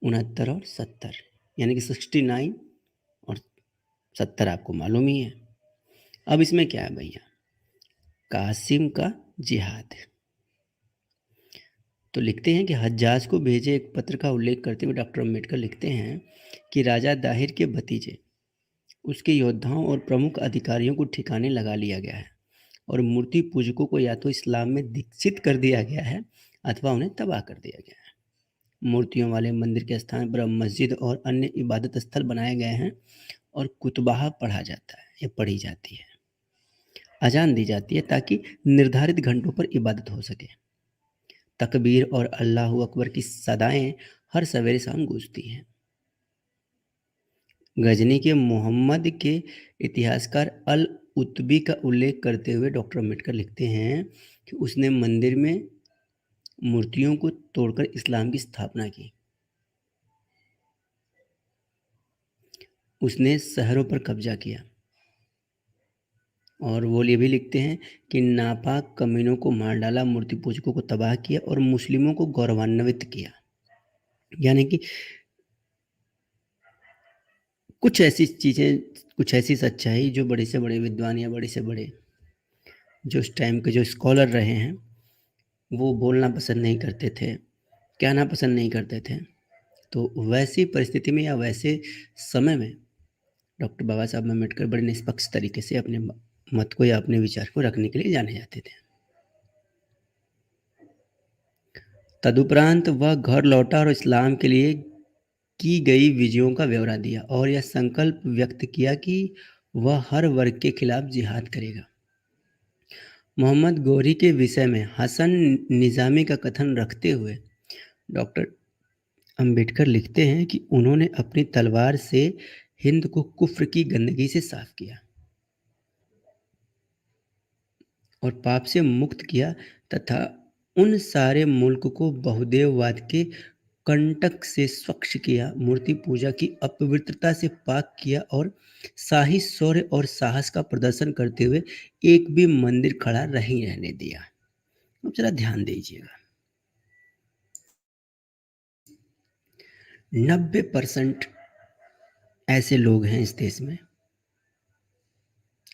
69 और 70, यानी कि 69 और 70 आपको मालूम ही है। अब इसमें क्या है भैया, कासिम का जिहाद। तो लिखते हैं कि हज्जाज को भेजे एक पत्र का उल्लेख करते हुए डॉक्टर अम्बेडकर लिखते हैं कि राजा दाहिर के भतीजे, उसके योद्धाओं और प्रमुख अधिकारियों को ठिकाने लगा लिया गया है और मूर्ति पूजकों को या तो इस्लाम में दीक्षित कर दिया गया है अथवा उन्हें तबाह कर दिया गया है। मूर्तियों वाले मंदिर के स्थान पर अब मस्जिद और अन्य इबादत स्थल बनाए गए हैं और कुतबाह पढ़ा जाता है या पढ़ी जाती है, अजान दी जाती है ताकि निर्धारित घंटों पर इबादत हो सके। तकबीर और अल्लाहू अकबर की सदाएं हर सवेरे शाम गूंजती हैं। गजनी के मोहम्मद के इतिहासकार अल उतबी का उल्लेख करते हुए डॉक्टर अम्बेडकर लिखते हैं कि उसने मंदिर में मूर्तियों को तोड़कर इस्लाम की स्थापना की। उसने शहरों पर कब्जा किया। और वो ये भी लिखते हैं कि नापाक कमीनों को मार डाला, मूर्ति पूजकों को तबाह किया और मुस्लिमों को गौरवान्वित किया। यानी कि कुछ ऐसी चीज़ें, कुछ ऐसी सच्चाई जो बड़े से बड़े विद्वान या बड़े से बड़े जो उस टाइम के जो स्कॉलर रहे हैं वो बोलना पसंद नहीं करते थे, कहना पसंद नहीं करते थे। तो वैसी परिस्थिति में या वैसे समय में डॉक्टर बाबा साहब अम्बेडकर बड़े निष्पक्ष तरीके से अपने मत को या अपने विचार को रखने के लिए जाने जाते थे। तदुपरांत वह घर लौटा और इस्लाम के लिए की गई विजयों का ब्यौरा दिया और यह संकल्प व्यक्त किया कि वह हर वर्ग के खिलाफ जिहाद करेगा। मोहम्मद गौरी के विषय में हसन निजामी का कथन रखते हुए डॉक्टर अम्बेडकर लिखते हैं कि उन्होंने अपनी तलवार से हिंद को कुफ्र की गंदगी से साफ किया और पाप से मुक्त किया तथा उन सारे मुल्क को बहुदेववाद के कंटक से स्वच्छ किया, मूर्ति पूजा की अपवित्रता से पाक किया और शाही शौर्य और साहस का प्रदर्शन करते हुए एक भी मंदिर खड़ा नहीं रहने दिया। अब जरा ध्यान दीजिएगा, 90% ऐसे लोग हैं इस देश में।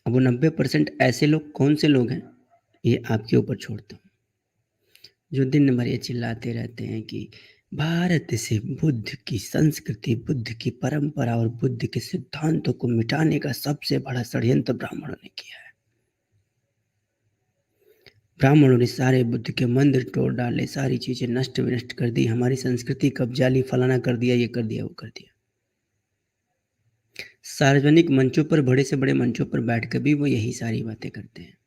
अब वो 90% ऐसे लोग कौन से लोग हैं ये आपके ऊपर छोड़ता हूँ, जो दिन भर ये चिल्लाते रहते हैं कि भारत से बुद्ध की संस्कृति, बुद्ध की परंपरा और बुद्ध के सिद्धांतों को मिटाने का सबसे बड़ा षड्यंत्र ब्राह्मणों ने किया है। ब्राह्मणों ने सारे बुद्ध के मंदिर तोड़ डाले, सारी चीजें नष्ट विनष्ट कर दी, हमारी संस्कृति कब्जाली, फलाना कर दिया, ये कर दिया, वो कर दिया। सार्वजनिक मंचों पर, बड़े से बड़े मंचों पर बैठकर भी वो यही सारी बातें करते हैं।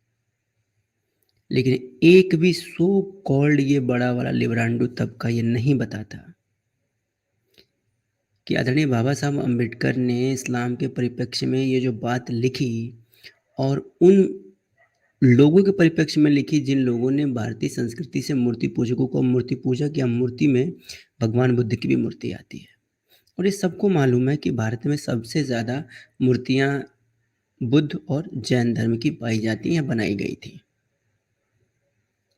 लेकिन एक भी सो कॉल्ड ये बड़ा वाला लिबरांडो तबका ये नहीं बताता कि आदरणीय बाबा साहब अम्बेडकर ने इस्लाम के परिप्रेक्ष्य में ये जो बात लिखी और उन लोगों के परिप्रेक्ष्य में लिखी जिन लोगों ने भारतीय संस्कृति से मूर्ति पूजकों को मूर्ति पूजा किया। मूर्ति में भगवान बुद्ध की भी मूर्ति आती है और ये सबको मालूम है कि भारत में सबसे ज़्यादा मूर्तियाँ बुद्ध और जैन धर्म की पाई जाती हैं, बनाई गई थी।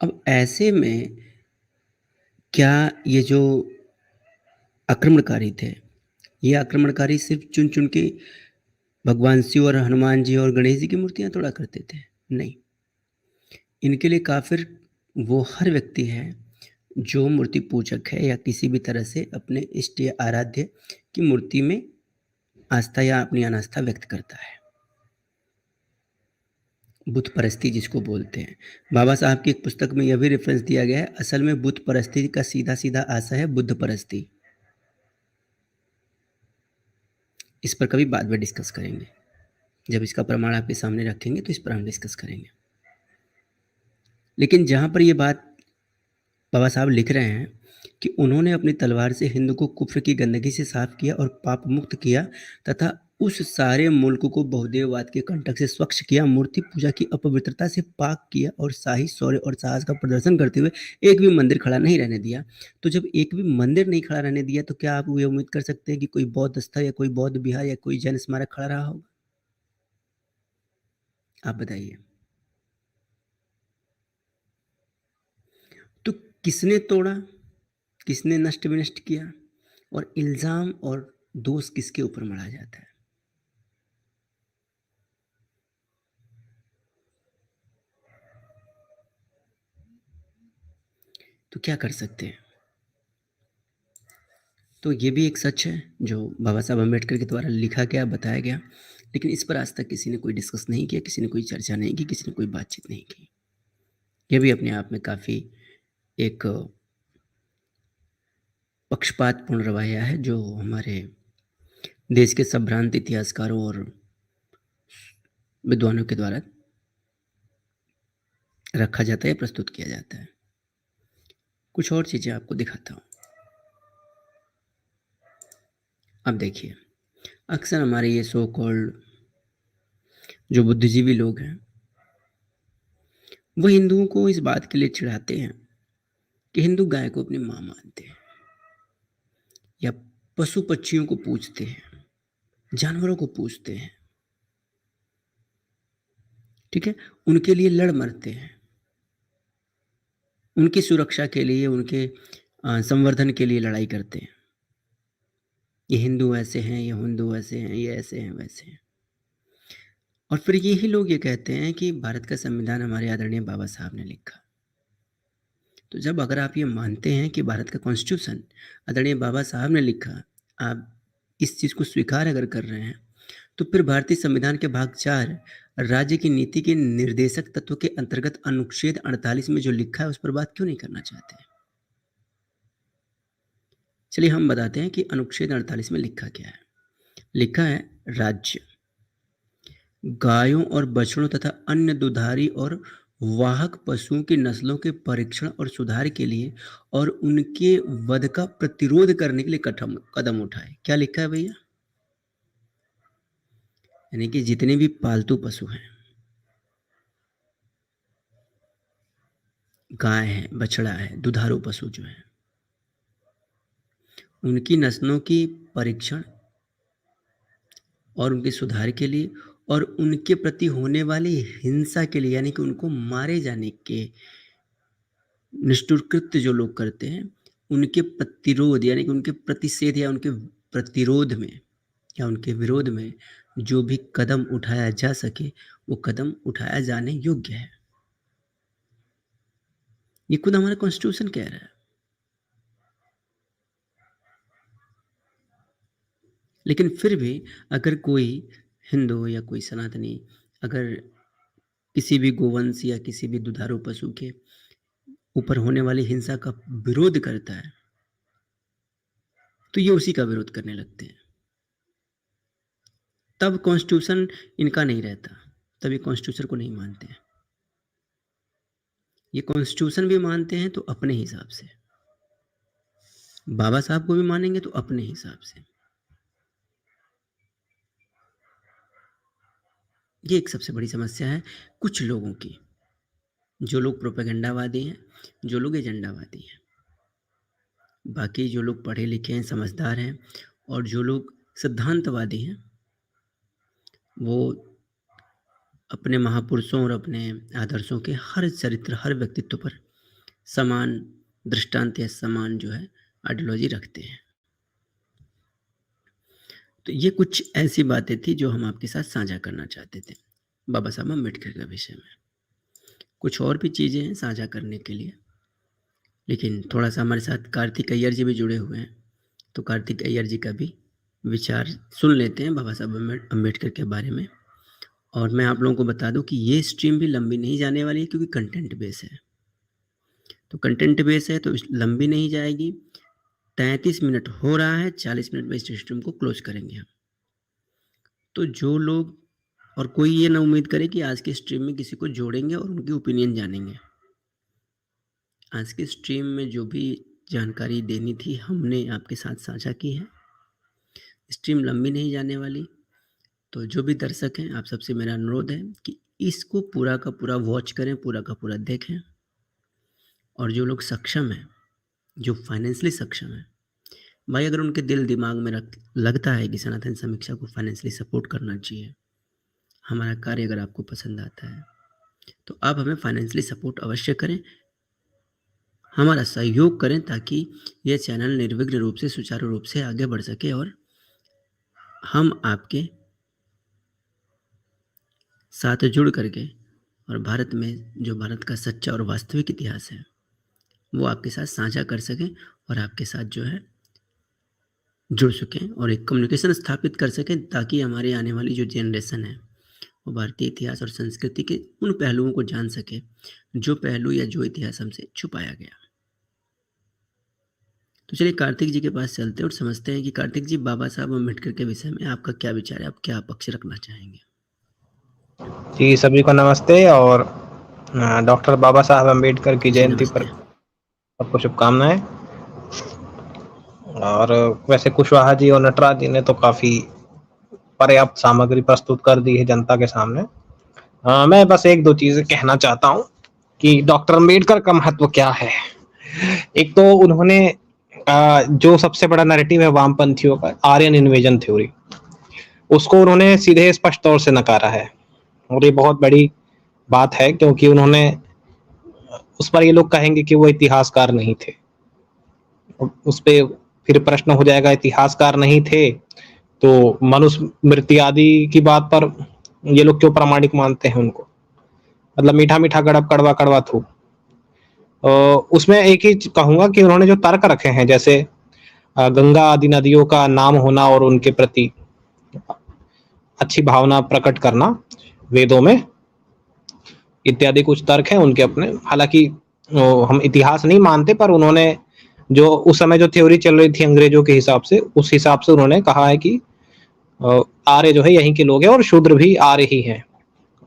अब ऐसे में क्या ये जो आक्रमणकारी थे, ये आक्रमणकारी सिर्फ चुन चुन के भगवान शिव और हनुमान जी और गणेश जी की मूर्तियां तोड़ा करते थे? नहीं, इनके लिए काफिर वो हर व्यक्ति है जो मूर्ति पूजक है या किसी भी तरह से अपने इष्ट या आराध्य की मूर्ति में आस्था या अपनी अनास्था व्यक्त करता है। बुत परस्ती जिसको बोलते हैं, बाबा साहब की एक पुस्तक में यह भी रेफरेंस दिया गया है। असल में बुत परस्ती का सीधा सीधा आशय है बुद्ध परस्ती। इस पर कभी बाद में डिस्कस करेंगे, जब इसका प्रमाण आपके सामने रखेंगे तो इस पर हम डिस्कस करेंगे। लेकिन जहां पर ये बात बाबा साहब लिख रहे हैं कि उन्होंने अपनी तलवार से हिंद को कुफ्र की गंदगी से साफ किया और पाप मुक्त किया तथा उस सारे मुल्क को बहुदेववाद के कंटक से स्वच्छ किया, मूर्ति पूजा की अपवित्रता से पाक किया और शाही शौर्य और साहस का प्रदर्शन करते हुए एक भी मंदिर खड़ा नहीं रहने दिया। तो जब एक भी मंदिर नहीं खड़ा रहने दिया, तो क्या आप ये उम्मीद कर सकते हैं कि कोई बौद्ध स्थल या कोई बौद्ध विहार या कोई जैन स्मारक खड़ा रहा होगा? आप बताइए। तो किसने तोड़ा, किसने नष्ट विनष्ट किया, और इल्जाम और दोष किसके ऊपर मढ़ा जाता है? तो क्या कर सकते हैं? तो ये भी एक सच है जो बाबा साहब अम्बेडकर के द्वारा लिखा गया, बताया गया, लेकिन इस पर आज तक किसी ने कोई डिस्कस नहीं किया, किसी ने कोई चर्चा नहीं की, किसी ने कोई बातचीत नहीं की। ये भी अपने आप में काफ़ी एक पक्षपातपूर्ण रवैया है जो हमारे देश के संभ्रांत इतिहासकारों और विद्वानों के द्वारा रखा जाता है, प्रस्तुत किया जाता है। कुछ और चीज़ें आपको दिखाता हूँ। अब देखिए, अक्सर हमारे ये सो कॉल्ड जो बुद्धिजीवी लोग हैं, वो हिंदुओं को इस बात के लिए चिढ़ाते हैं कि हिंदू गाय को अपनी माँ मानते हैं, या पशु पक्षियों को पूजते हैं, जानवरों को पूजते हैं, ठीक है, उनके लिए लड़ मरते हैं, उनकी सुरक्षा के लिए, उनके संवर्धन के लिए लड़ाई करते हैं। ये हिंदू ऐसे हैं, ये हिंदू ऐसे हैं, ये ऐसे हैं, वैसे हैं। और फिर यही लोग ये कहते हैं कि भारत का संविधान हमारे आदरणीय बाबा साहब ने लिखा। तो जब अगर आप ये मानते हैं कि भारत का कॉन्स्टिट्यूशन आदरणीय बाबा साहब ने लिखा, आप इस चीज़ को स्वीकार अगर कर रहे हैं, तो फिर भारतीय संविधान के भाग 4 राज्य की नीति के निर्देशक तत्व के अंतर्गत अनुच्छेद 48 में जो लिखा है उस पर बात क्यों नहीं करना चाहते? चलिए हम बताते हैं कि अनुच्छेद 48 में लिखा क्या है। लिखा है, राज्य गायों और बछड़ों तथा अन्य दुधारी और वाहक पशुओं की नस्लों के परीक्षण और सुधार के लिए और उनके वध का प्रतिरोध करने के लिए कदम उठाए। क्या लिखा है भैया? यानी कि जितने भी पालतू पशु हैं, गाय है, बछड़ा है, दुधारू पशु जो है, उनकी नस्लों की परीक्षण और उनके सुधार के लिए और उनके प्रति होने वाली हिंसा के लिए, यानी कि उनको मारे जाने के निष्ठुर कृत्य जो लोग करते हैं, उनके प्रतिरोध यानी कि उनके प्रतिषेध या उनके प्रतिरोध में या उनके विरोध में जो भी कदम उठाया जा सके, वो कदम उठाया जाने योग्य है। ये खुद हमारा कॉन्स्टिट्यूशन कह रहा है। लेकिन फिर भी अगर कोई हिंदू या कोई सनातनी अगर किसी भी गोवंश या किसी भी दुधारू पशु के ऊपर होने वाली हिंसा का विरोध करता है, तो ये उसी का विरोध करने लगते हैं। तब कॉन्स्टिट्यूशन इनका नहीं रहता, तब ये कॉन्स्टिट्यूशन को नहीं मानते हैं। ये कॉन्स्टिट्यूशन भी मानते हैं तो अपने हिसाब से, बाबा साहब को भी मानेंगे तो अपने हिसाब से। ये एक सबसे बड़ी समस्या है कुछ लोगों की, जो लोग प्रोपेगेंडावादी हैं, जो लोग एजेंडावादी हैं। बाकी जो लोग पढ़े लिखे हैं, समझदार हैं और जो लोग सिद्धांतवादी हैं, वो अपने महापुरुषों और अपने आदर्शों के हर चरित्र, हर व्यक्तित्व पर समान दृष्टांत या समान जो है आइडियोलॉजी रखते हैं। तो ये कुछ ऐसी बातें थी जो हम आपके साथ साझा करना चाहते थे बाबा साहब अम्बेडकर के विषय में। कुछ और भी चीज़ें हैं साझा करने के लिए, लेकिन थोड़ा सा हमारे साथ कार्तिक अय्यर जी भी जुड़े हुए हैं, तो कार्तिक अय्यर जी का भी विचार सुन लेते हैं बाबा साहब अम्बेडकर के बारे में। और मैं आप लोगों को बता दूं कि ये स्ट्रीम भी लंबी नहीं जाने वाली है, क्योंकि कंटेंट बेस है। तो कंटेंट बेस है तो लंबी नहीं जाएगी। 33 मिनट हो रहा है, 40 मिनट में इस स्ट्रीम को क्लोज करेंगे हम। तो जो लोग और कोई ये ना उम्मीद करे कि आज के स्ट्रीम में किसी को जोड़ेंगे और उनकी ओपिनियन जानेंगे। आज के स्ट्रीम में जो भी जानकारी देनी थी हमने आपके साथ साझा की है। स्ट्रीम लंबी नहीं जाने वाली, तो जो भी दर्शक हैं, आप सबसे मेरा अनुरोध है कि इसको पूरा का पूरा वॉच करें, पूरा का पूरा देखें। और जो लोग सक्षम हैं, जो फाइनेंशियली सक्षम हैं, भाई अगर उनके दिल दिमाग में लगता है कि सनातन समीक्षा को फाइनेंशियली सपोर्ट करना चाहिए, हमारा कार्य अगर आपको पसंद आता है, तो आप हमें फाइनेंशियली सपोर्ट अवश्य करें, हमारा सहयोग करें, ताकि यह चैनल निर्विघ्न रूप से, सुचारू रूप से आगे बढ़ सके और हम आपके साथ जुड़ करके और भारत में जो भारत का सच्चा और वास्तविक इतिहास है वो आपके साथ साझा कर सकें और आपके साथ जो है जुड़ सकें और एक कम्युनिकेशन स्थापित कर सकें, ताकि हमारी आने वाली जो जनरेशन है वो भारतीय इतिहास और संस्कृति के उन पहलुओं को जान सके जो पहलू या जो इतिहास हमसे छुपाया गया। तो चलिए कार्तिक जी के पास चलते हैं और समझते हैं कि कार्तिक जी, बाबा साहब अम्बेडकर के विषय में आपका क्या विचार है, आप क्या पक्ष रखना चाहेंगे? जी, सभी को नमस्ते और डॉक्टर बाबा साहब अम्बेडकर की जयंती पर सबको शुभकामनाएं। और वैसे कुशवाहा जी और नटराज जी ने तो काफी पर्याप्त सामग्री प्रस्तुत कर दी है जनता के सामने। मैं बस एक दो चीजें कहना चाहता हूँ कि डॉक्टर अम्बेडकर का महत्व क्या है। एक तो उन्होंने जो सबसे बड़ा नैरेटिव है वामपंथियों का, आर्यन इन्वेजन थ्योरी, उसको उन्होंने सीधे स्पष्ट तौर से नकारा है और ये बहुत बड़ी बात है, क्योंकि उन्होंने उस पर ये लोग कहेंगे कि वो इतिहासकार नहीं थे। उस पे फिर प्रश्न हो जाएगा, इतिहासकार नहीं थे तो मनुष्य मृत्यु आदि की बात पर ये लोग क्यों प्रामाणिक मानते हैं उनको? मतलब मीठा मीठा गड़ब कड़वा कड़वा थू। उसमें एक ही कहूंगा कि उन्होंने जो तर्क रखे हैं, जैसे गंगा आदि नदियों का नाम होना और उनके प्रति अच्छी भावना प्रकट करना वेदों में इत्यादि कुछ तर्क हैं उनके अपने। हालांकि हम इतिहास नहीं मानते, पर उन्होंने जो उस समय जो थ्योरी चल रही थी अंग्रेजों के हिसाब से, उस हिसाब से उन्होंने कहा है कि आर्य जो है यहीं के लोग हैं और शूद्र भी आर्य ही हैं,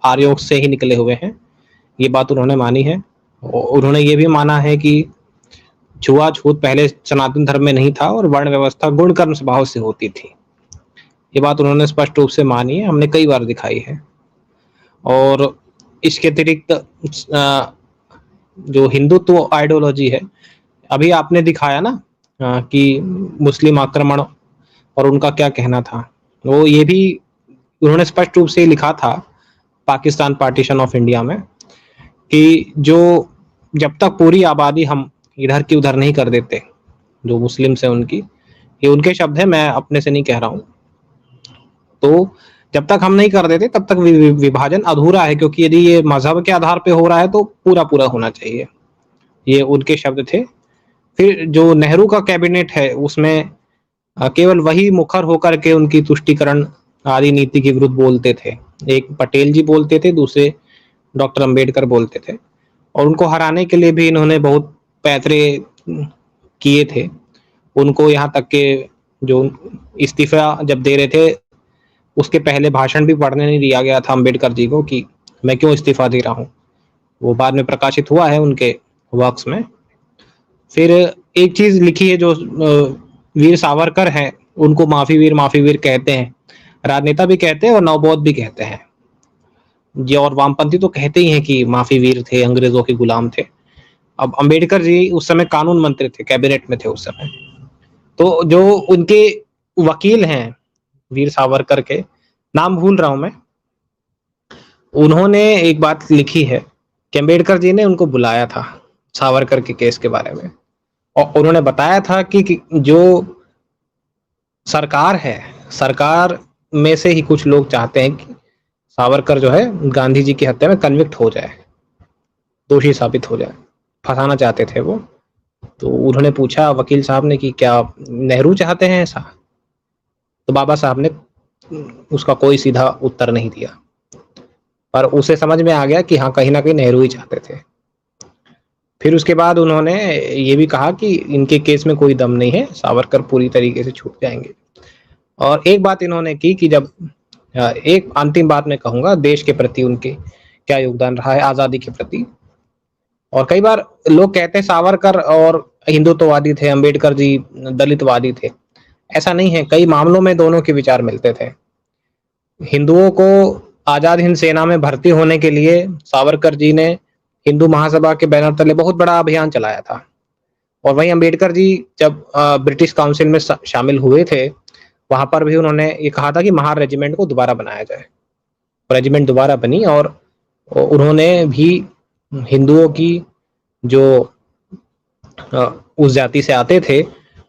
आर्यों से ही निकले हुए हैं। ये बात उन्होंने मानी है। उन्होंने ये भी माना है कि छुआछूत पहले सनातन धर्म में नहीं था और वर्ण व्यवस्था गुण कर्म स्वभाव से होती थी। ये बात उन्होंने स्पष्ट रूप से मानी है, हमने कई बार दिखाई है। और इसके अतिरिक्त जो हिंदुत्व आइडियोलॉजी है, अभी आपने दिखाया ना कि मुस्लिम आक्रमण और उनका क्या कहना था, वो ये भी उन्होंने स्पष्ट रूप से लिखा था पाकिस्तान पार्टीशन ऑफ इंडिया में कि जो जब तक पूरी आबादी हम इधर की उधर नहीं कर देते, जो मुस्लिम है उनकी, ये उनके शब्द है, मैं अपने से नहीं कह रहा हूँ, तो जब तक हम नहीं कर देते तब तक विभाजन अधूरा है, क्योंकि यदि ये मजहब के आधार पे हो रहा है तो पूरा पूरा होना चाहिए। ये उनके शब्द थे। फिर जो नेहरू का कैबिनेट है उसमें केवल वही मुखर होकर के उनकी तुष्टिकरण आदि नीति के विरुद्ध बोलते थे। एक पटेल जी बोलते थे, दूसरे डॉक्टर अंबेडकर बोलते थे, और उनको हराने के लिए भी इन्होंने बहुत पैतरे किए थे। उनको यहाँ तक के जो इस्तीफा जब दे रहे थे उसके पहले भाषण भी पढ़ने नहीं दिया गया था अंबेडकर जी को कि मैं क्यों इस्तीफा दे रहा हूँ। वो बाद में प्रकाशित हुआ है उनके वर्क्स में। फिर एक चीज लिखी है, जो वीर सावरकर है उनको माफी वीर कहते हैं, राजनेता भी कहते हैं और नवबौद्ध भी कहते हैं जी, और वामपंथी तो कहते ही हैं कि माफी वीर थे, अंग्रेजों के गुलाम थे। अब अंबेडकर जी उस समय कानून मंत्री थे, कैबिनेट में थे उस समय, तो जो उनके वकील हैं वीर सावरकर के, नाम भूल रहा हूं मैं, उन्होंने एक बात लिखी है कि अंबेडकर जी ने उनको बुलाया था सावरकर के केस के बारे में, और उन्होंने बताया था कि जो सरकार है, सरकार में से ही कुछ लोग चाहते हैं कि सावरकर जो है गांधी जी की हत्या में कन्विक्ट हो जाए, दोषी साबित हो जाए, फंसाना चाहते थे वो। तो उन्होंने पूछा वकील साहब ने कि क्या नेहरू चाहते हैं ऐसा? तो बाबा साहब ने उसका कोई सीधा उत्तर नहीं दिया, पर उसे समझ में आ गया कि हाँ, कहीं ना कहीं नेहरू ही चाहते थे। फिर उसके बाद उन्होंने ये भी कहा कि इनके केस में कोई दम नहीं है, सावरकर पूरी तरीके से छूट जाएंगे। और एक बात इन्होंने की कि जब एक अंतिम बात मैं कहूंगा, देश के प्रति उनके क्या योगदान रहा है, आजादी के प्रति। और कई बार लोग कहते हैं सावरकर और हिंदुत्ववादी थे, अंबेडकर जी दलितवादी थे। ऐसा नहीं है, कई मामलों में दोनों के विचार मिलते थे। हिंदुओं को आजाद हिंद सेना में भर्ती होने के लिए सावरकर जी ने हिंदू महासभा के बैनर तले बहुत बड़ा अभियान चलाया था। और वहीं अंबेडकर जी जब ब्रिटिश काउंसिल में शामिल हुए थे, वहां पर भी उन्होंने ये कहा था कि महार रेजिमेंट को दोबारा बनाया जाए। रेजिमेंट दोबारा बनी और उन्होंने भी हिंदुओं की जो उस जाति से आते थे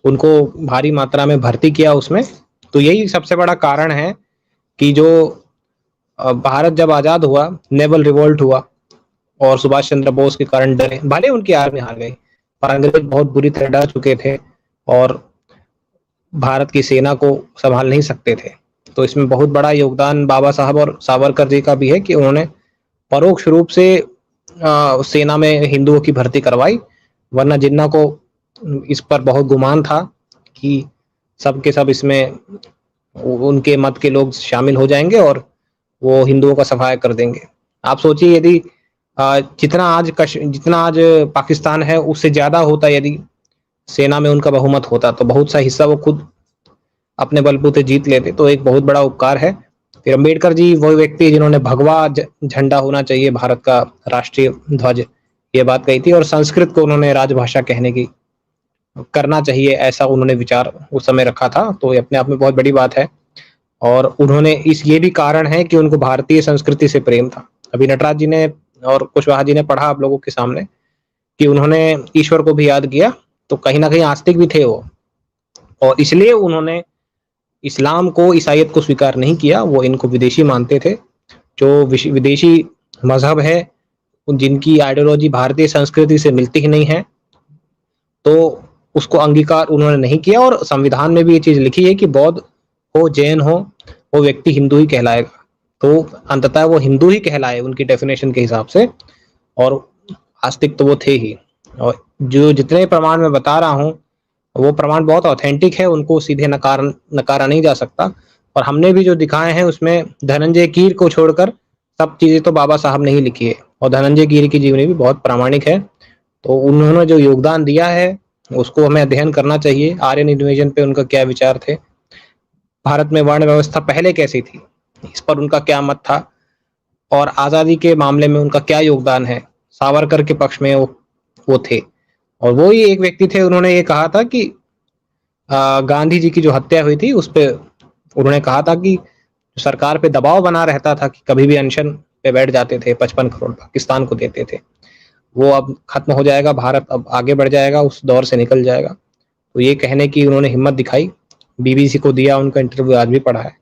उनको भारी मात्रा में भर्ती किया उसमें। तो यही सबसे बड़ा कारण है कि जो भारत जब आजाद हुआ, नेवल रिवोल्ट हुआ और सुभाष चंद्र बोस के कारण डरे, भले उनकी आर्मी हार गई पर अंग्रेज बहुत बुरी तरह डर चुके थे और भारत की सेना को संभाल नहीं सकते थे। तो इसमें बहुत बड़ा योगदान बाबा साहब और सावरकर जी का भी है कि उन्होंने परोक्ष रूप से सेना में हिंदुओं की भर्ती करवाई, वरना जिन्ना को इस पर बहुत गुमान था कि सब के सब इसमें उनके मत के लोग शामिल हो जाएंगे और वो हिंदुओं का सफाया कर देंगे। आप सोचिए यदि जितना आज पाकिस्तान है उससे ज्यादा होता यदि सेना में उनका बहुमत होता, तो बहुत सा हिस्सा वो खुद अपने बलबूते जीत लेते, तो एक बहुत बड़ा उपकार है। फिर अंबेडकर जी वो व्यक्ति जिन्होंने भगवा झंडा होना चाहिए भारत का राष्ट्रीय ध्वज, ये बात कही थी और संस्कृत को उन्होंने राजभाषा कहने की करना चाहिए, ऐसा उन्होंने विचार उस समय रखा था। तो ये अपने आप में बहुत बड़ी बात है। और उन्होंने ये भी कारण है कि उनको भारतीय संस्कृति से प्रेम था। अभी नटराज जी ने और कुशवाहा जी ने पढ़ा आप लोगों के सामने कि उन्होंने ईश्वर को भी याद किया, तो कहीं ना कहीं आस्तिक भी थे वो, और इसलिए उन्होंने इस्लाम को, ईसाईयत को स्वीकार नहीं किया। वो इनको विदेशी मानते थे। जो विदेशी मजहब है जिनकी आइडियोलॉजी भारतीय संस्कृति से मिलती ही नहीं है, तो उसको अंगीकार उन्होंने नहीं किया। और संविधान में भी ये चीज लिखी है कि बौद्ध हो, जैन हो, वो व्यक्ति हिंदू ही कहलाएगा। तो अंततः वो हिंदू ही कहलाए उनकी डेफिनेशन के हिसाब से, और आस्तिक तो वो थे ही। और जो जितने प्रमाण मैं बता रहा हूँ वो प्रमाण बहुत ऑथेंटिक है, उनको सीधे नकारा नहीं जा सकता। और हमने भी जो दिखाए हैं उसमें धनंजय कीर को छोड़कर सब चीजें तो बाबा साहब ने ही लिखी है, और धनंजय कीर की जीवनी भी बहुत प्रामाणिक है। तो उन्होंने जो योगदान दिया है उसको हमें अध्ययन करना चाहिए। आर्यन इन्वेजन पे उनका क्या विचार थे, भारत में वर्ण व्यवस्था पहले कैसी थी, इस पर उनका क्या मत था, और आजादी के मामले में उनका क्या योगदान है। सावरकर के पक्ष में वो थे, और वो ही एक व्यक्ति थे। उन्होंने ये कहा था कि गांधी जी की जो हत्या हुई थी उस पे उन्होंने कहा था कि सरकार पे दबाव बना रहता था कि कभी भी अनशन पे बैठ जाते थे, 55 करोड़ पाकिस्तान को देते थे, वो अब खत्म हो जाएगा, भारत अब आगे बढ़ जाएगा, उस दौर से निकल जाएगा। तो ये कहने की उन्होंने हिम्मत दिखाई। बीबीसी को दिया उनका इंटरव्यू, आज भी पढ़ा है।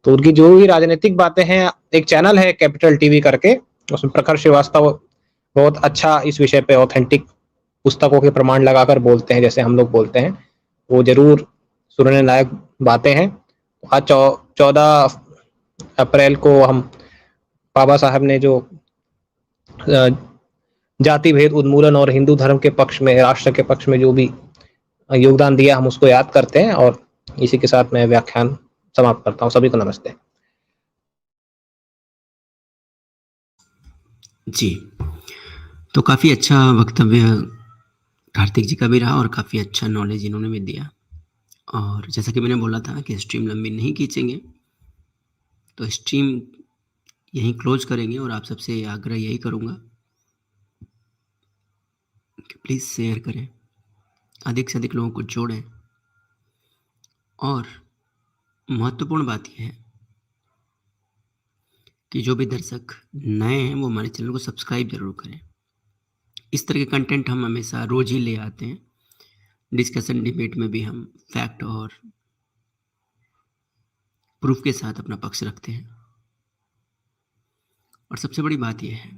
तो उनकी जो भी राजनीतिक बातें हैं, एक चैनल है कैपिटल टीवी करके, उसमें प्रखर श्रीवास्तव बहुत अच्छा इस विषय पे ऑथेंटिक पुस्तकों के प्रमाण लगाकर बोलते हैं, जैसे हम लोग बोलते हैं। वो जरूर सुनने लायक बातें हैं। आज 14 अप्रैल को हम बाबा साहब ने जो जाति भेद उन्मूलन और हिंदू धर्म के पक्ष में, राष्ट्र के पक्ष में जो भी योगदान दिया, हम उसको याद करते हैं। और इसी के साथ मैं व्याख्यान समाप्त करता हूँ। सभी को नमस्ते। जी, तो काफ़ी अच्छा वक्तव्य कार्तिक जी का भी रहा और काफ़ी अच्छा नॉलेज इन्होंने भी दिया। और जैसा कि मैंने बोला था कि स्ट्रीम लंबी नहीं खींचेंगे, तो स्ट्रीम यहीं क्लोज करेंगे। और आप सबसे आग्रह यही करूँगा कि प्लीज़ शेयर करें, अधिक से अधिक लोगों को जोड़ें। और महत्वपूर्ण बात यह है कि जो भी दर्शक नए हैं वो हमारे चैनल को सब्सक्राइब जरूर करें। इस तरह के कंटेंट हम हमेशा रोज ही ले आते हैं। डिस्कशन डिबेट में भी हम फैक्ट और प्रूफ के साथ अपना पक्ष रखते हैं। और सबसे बड़ी बात यह है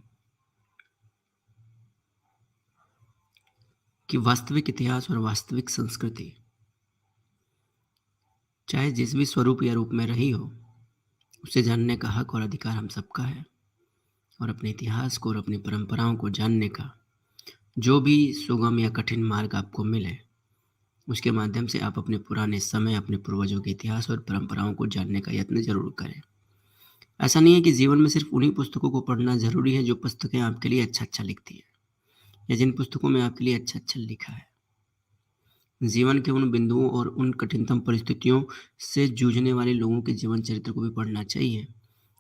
कि वास्तविक इतिहास और वास्तविक संस्कृति चाहे जिस भी स्वरूप या रूप में रही हो, उसे जानने का हक और अधिकार हम सबका है। और अपने इतिहास को और अपनी परंपराओं को जानने का जो भी सुगम या कठिन मार्ग आपको मिले, उसके माध्यम से आप अपने पुराने समय, अपने पूर्वजों के इतिहास और परंपराओं को जानने का यत्न जरूर करें। ऐसा नहीं है कि जीवन में सिर्फ उन्हीं पुस्तकों को पढ़ना जरूरी है जो पुस्तकें आपके लिए अच्छा लिखती है, या जिन पुस्तकों में आपके लिए अच्छा लिखा है। जीवन के उन बिंदुओं और उन कठिनतम परिस्थितियों से जूझने वाले लोगों के जीवन चरित्र को भी पढ़ना चाहिए,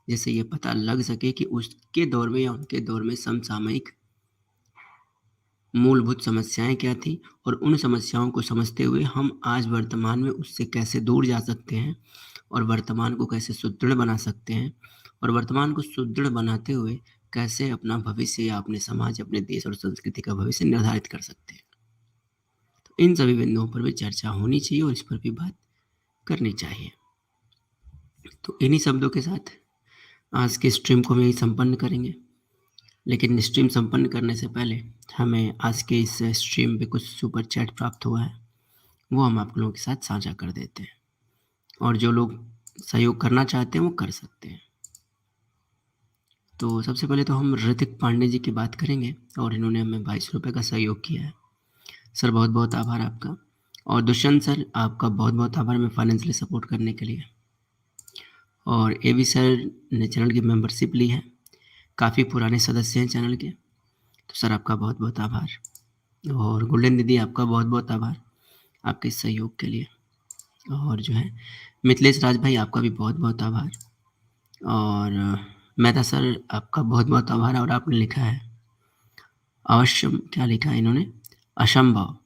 जिससे ये पता लग सके कि उसके दौर में या उनके दौर में समसामयिक मूलभूत समस्याएं क्या थी, और उन समस्याओं को समझते हुए हम आज वर्तमान में उससे कैसे दूर जा सकते हैं और वर्तमान को कैसे सुदृढ़ बना सकते हैं, और वर्तमान को सुदृढ़ बनाते हुए कैसे अपना भविष्य या अपने समाज, अपने देश और संस्कृति का भविष्य निर्धारित कर सकते हैं। तो इन सभी बिंदुओं पर भी चर्चा होनी चाहिए और इस पर भी बात करनी चाहिए। तो इन्हीं शब्दों के साथ आज के स्ट्रीम को हम यही संपन्न करेंगे, लेकिन स्ट्रीम संपन्न करने से पहले हमें आज के इस स्ट्रीम पे कुछ सुपर चैट प्राप्त हुआ है, वो हम आप लोगों के साथ साझा कर देते हैं, और जो लोग सहयोग करना चाहते हैं वो कर सकते हैं। तो सबसे पहले तो हम ऋतिक पांडे जी की बात करेंगे, और इन्होंने हमें 22 रुपये का सहयोग किया है। सर बहुत बहुत आभार आपका। और दुष्यंत सर आपका बहुत बहुत आभार हमें फाइनेंशियली सपोर्ट करने के लिए। और एवी सर ने चैनल की मेंबरशिप ली है, काफ़ी पुराने सदस्य हैं चैनल के, तो सर आपका बहुत बहुत आभार। और गोल्डन दीदी आपका बहुत बहुत आभार आपके सहयोग के लिए। और जो है मिथिलेश राज भाई आपका भी बहुत बहुत आभार। और मेहता सर आपका बहुत बहुत आभार। और आपने लिखा है अवश्य, क्या लिखा है इन्होंने, असंभव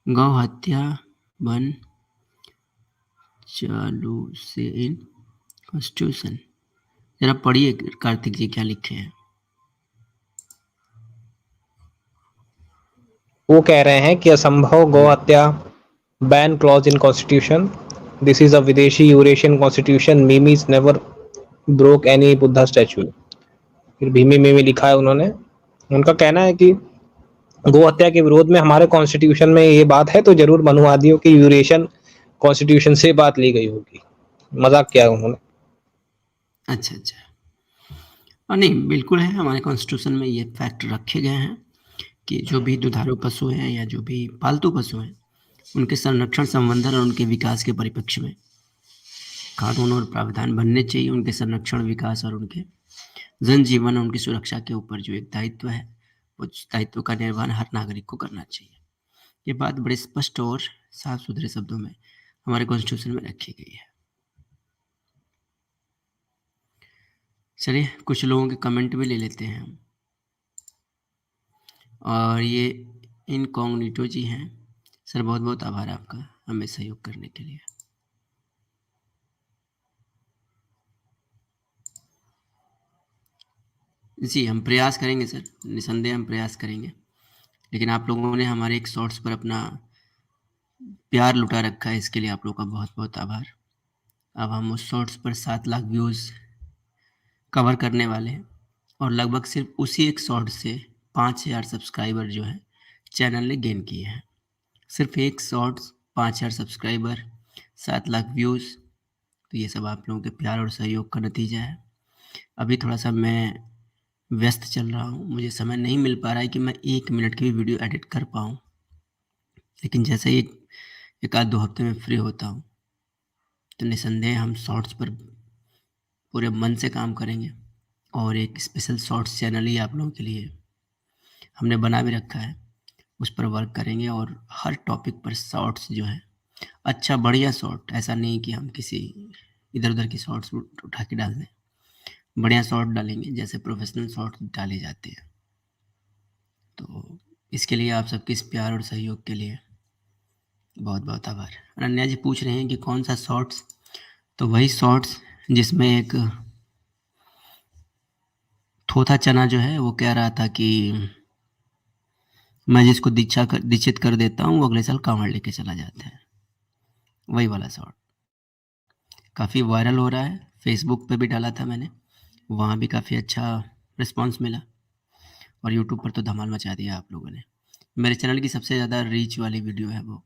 गौ हत्या बन चालू से इन कॉन्स्टिट्यूशन। जरा पढ़िए कार्तिक जी क्या लिखे हैं। वो कह रहे हैं कि असंभव गौ हत्या ban clause in constitution, this is a विदेशी यूरेशियन कॉन्स्टिट्यूशन, मीमीज never broke any Buddha statue. फिर भीमी मीमी लिखा है उन्होंने। उनका कहना है कि गौ हत्या के विरोध में हमारे कॉन्स्टिट्यूशन में ये बात है, तो जरूर मनुवादियों की यूरेशियन कॉन्स्टिट्यूशन से बात ली गई होगी। मजाक किया उन्होंने। अच्छा अच्छा, और नहीं बिल्कुल है, हमारे कॉन्स्टिट्यूशन में ये फैक्ट रखे गए हैं कि जो भी दुधारू पशु हैं या जो भी पालतू पशु हैं, उनके संरक्षण, संवर्धन और उनके विकास के परिप्रेक्ष्य में कानून और प्रावधान बनने चाहिए। उनके संरक्षण, विकास और उनके जनजीवन और उनकी सुरक्षा के ऊपर जो एक दायित्व है, उस दायित्व का निर्वहन हर नागरिक को करना चाहिए। ये बात बड़े स्पष्ट और साफ सुथरे शब्दों में हमारे कॉन्स्टिट्यूशन में रखी गई है। चलिए कुछ लोगों के कमेंट भी ले लेते हैं हम। और ये इनकॉग्निटो जी हैं, सर बहुत बहुत आभार आपका हमें सहयोग करने के लिए। जी हम प्रयास करेंगे सर, निसंदेह हम प्रयास करेंगे, लेकिन आप लोगों ने हमारे एक शॉर्ट्स पर अपना प्यार लुटा रखा है, इसके लिए आप लोगों का बहुत बहुत आभार। अब हम उस शॉर्ट्स पर 7 लाख व्यूज़ कवर करने वाले हैं, और लगभग सिर्फ उसी एक शॉर्ट से 5000 सब्सक्राइबर जो है चैनल ने गेन किए हैं। सिर्फ एक शॉर्ट्स, 5000 सब्सक्राइबर, 7 लाख व्यूज़, तो ये सब आप लोगों के प्यार और सहयोग का नतीजा है। अभी थोड़ा सा मैं व्यस्त चल रहा हूँ, मुझे समय नहीं मिल पा रहा है कि मैं 1 मिनट की भी वीडियो एडिट कर पाऊँ, लेकिन जैसे ही एक आध 2 हफ्ते में फ्री होता हूँ तो निसंदेह हम शॉर्ट्स पर पूरे मन से काम करेंगे। और एक स्पेशल शॉर्ट्स चैनल ही आप लोगों के लिए हमने बना भी रखा है, उस पर वर्क करेंगे। और हर टॉपिक पर शॉर्ट्स जो है, अच्छा बढ़िया शॉर्ट, ऐसा नहीं कि हम किसी इधर उधर की शॉर्ट्स उठा के डाल दें, बढ़िया शॉर्ट डालेंगे जैसे प्रोफेशनल शॉर्ट डाले जाते हैं। तो इसके लिए आप सबके इस प्यार और सहयोग के लिए बहुत बहुत आभार। अनन्या जी पूछ रहे हैं कि कौन सा शॉर्ट्स, तो वही शॉर्ट्स जिसमें एक थोथा चना जो है वो कह रहा था कि मैं जिसको दीक्षित कर देता हूँ वो अगले साल कांवड़ लेके चला जाता है, वही वाला शॉर्ट काफ़ी वायरल हो रहा है। फेसबुक पे भी डाला था मैंने, वहाँ भी काफ़ी अच्छा रिस्पांस मिला, और यूट्यूब पर तो धमाल मचा दिया आप लोगों ने। मेरे चैनल की सबसे ज़्यादा रीच वाली वीडियो है वो।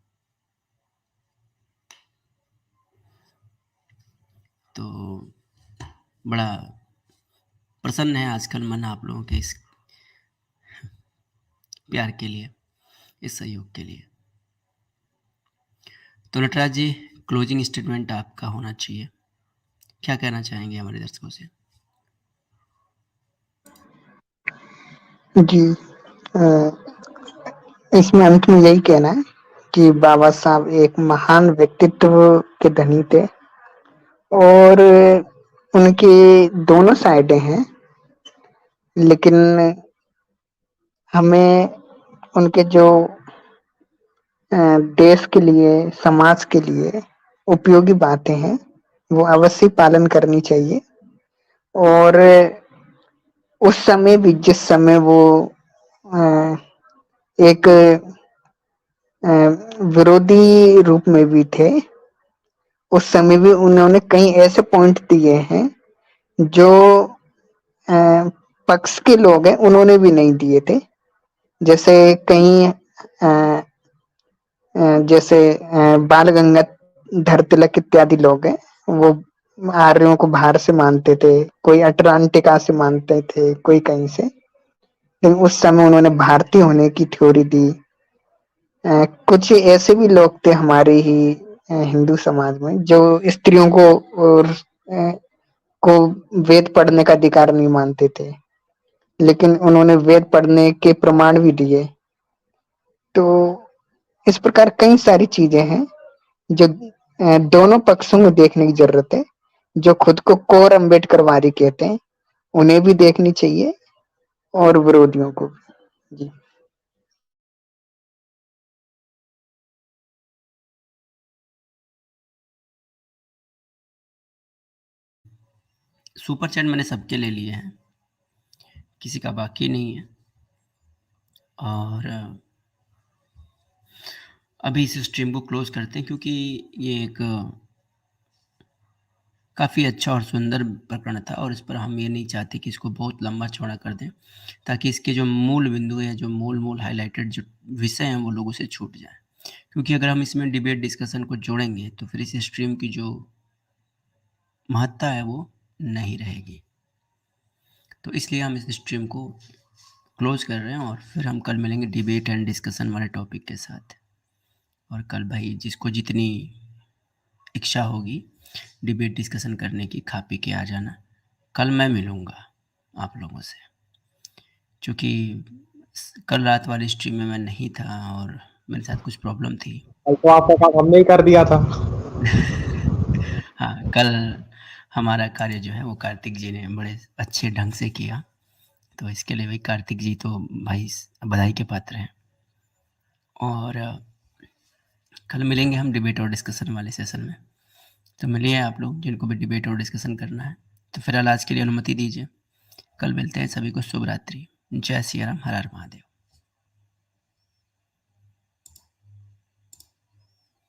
तो बड़ा प्रसन्न है आजकल मन आप लोगों के इस प्यार के लिए, इस सहयोग के लिए। तो नटराज जी क्लोजिंग स्टेटमेंट आपका होना चाहिए, क्या कहना चाहेंगे हमारे दर्शकों से? जी इसमें अंत में यही कहना है कि बाबा साहब एक महान व्यक्तित्व के धनी थे, और उनकी दोनों साइडें हैं, लेकिन हमें उनके जो देश के लिए, समाज के लिए उपयोगी बातें हैं, वो अवश्य पालन करनी चाहिए। और उस समय भी, जिस समय वो अ, एक विरोधी रूप में भी थे, उस समय भी उन्होंने कई ऐसे पॉइंट दिए हैं जो पक्ष के लोग हैं उन्होंने भी नहीं दिए थे। जैसे कई जैसे बाल गंगाधर तिलक इत्यादि लोग हैं, वो आर्यों को बाहर से मानते थे, कोई अटलांटिका से मानते थे, कोई कहीं से। लेकिन उस समय उन्होंने भारतीय होने की थ्योरी दी। कुछ ऐसे भी लोग थे हमारे ही हिंदू समाज में जो स्त्रियों को और को वेद पढ़ने का अधिकार नहीं मानते थे, लेकिन उन्होंने वेद पढ़ने के प्रमाण भी दिए। तो इस प्रकार कई सारी चीजें हैं जो दोनों पक्षों में देखने की जरूरत है। जो खुद को कोर अम्बेडकरवादी कहते हैं उन्हें भी देखनी चाहिए, और विरोधियों को भी। जी। सुपर चैट मैंने सबके ले लिए हैं, किसी का बाकी नहीं है। और अभी इस स्ट्रीम को क्लोज करते हैं, क्योंकि ये एक काफ़ी अच्छा और सुंदर प्रकरण था, और इस पर हम ये नहीं चाहते कि इसको बहुत लंबा चौड़ा कर दें, ताकि इसके जो मूल बिंदु हैं, जो मूल हाईलाइटेड जो विषय हैं, वो लोगों से छूट जाए। क्योंकि अगर हम इसमें डिबेट डिस्कशन को जोड़ेंगे तो फिर इस स्ट्रीम की जो महत्ता है वो नहीं रहेगी। तो इसलिए हम इस स्ट्रीम को क्लोज कर रहे हैं, और फिर हम कल मिलेंगे डिबेट एंड डिस्कशन वाले टॉपिक के साथ। और कल भाई जिसको जितनी इच्छा होगी डिबेट डिस्कशन करने की, खा पी के आ जाना। कल मैं मिलूँगा आप लोगों से, क्योंकि कल रात वाली स्ट्रीम में मैं नहीं था और मेरे साथ कुछ प्रॉब्लम थी। कल तो आपका काम हमने ही कर दिया था। हाँ, कल हमारा कार्य जो है वो कार्तिक जी ने बड़े अच्छे ढंग से किया, तो इसके लिए भाई कार्तिक जी तो भाई बधाई के पात्र हैं। और कल मिलेंगे हम डिबेट और डिस्कशन वाले सेशन में। तो मिलिए आप लोग जिनको भी डिबेट और डिस्कशन करना है। तो फिलहाल आज के लिए अनुमति दीजिए, कल मिलते हैं। सभी को शुभ रात्रि। जय सिया राम, हर हर महादेव।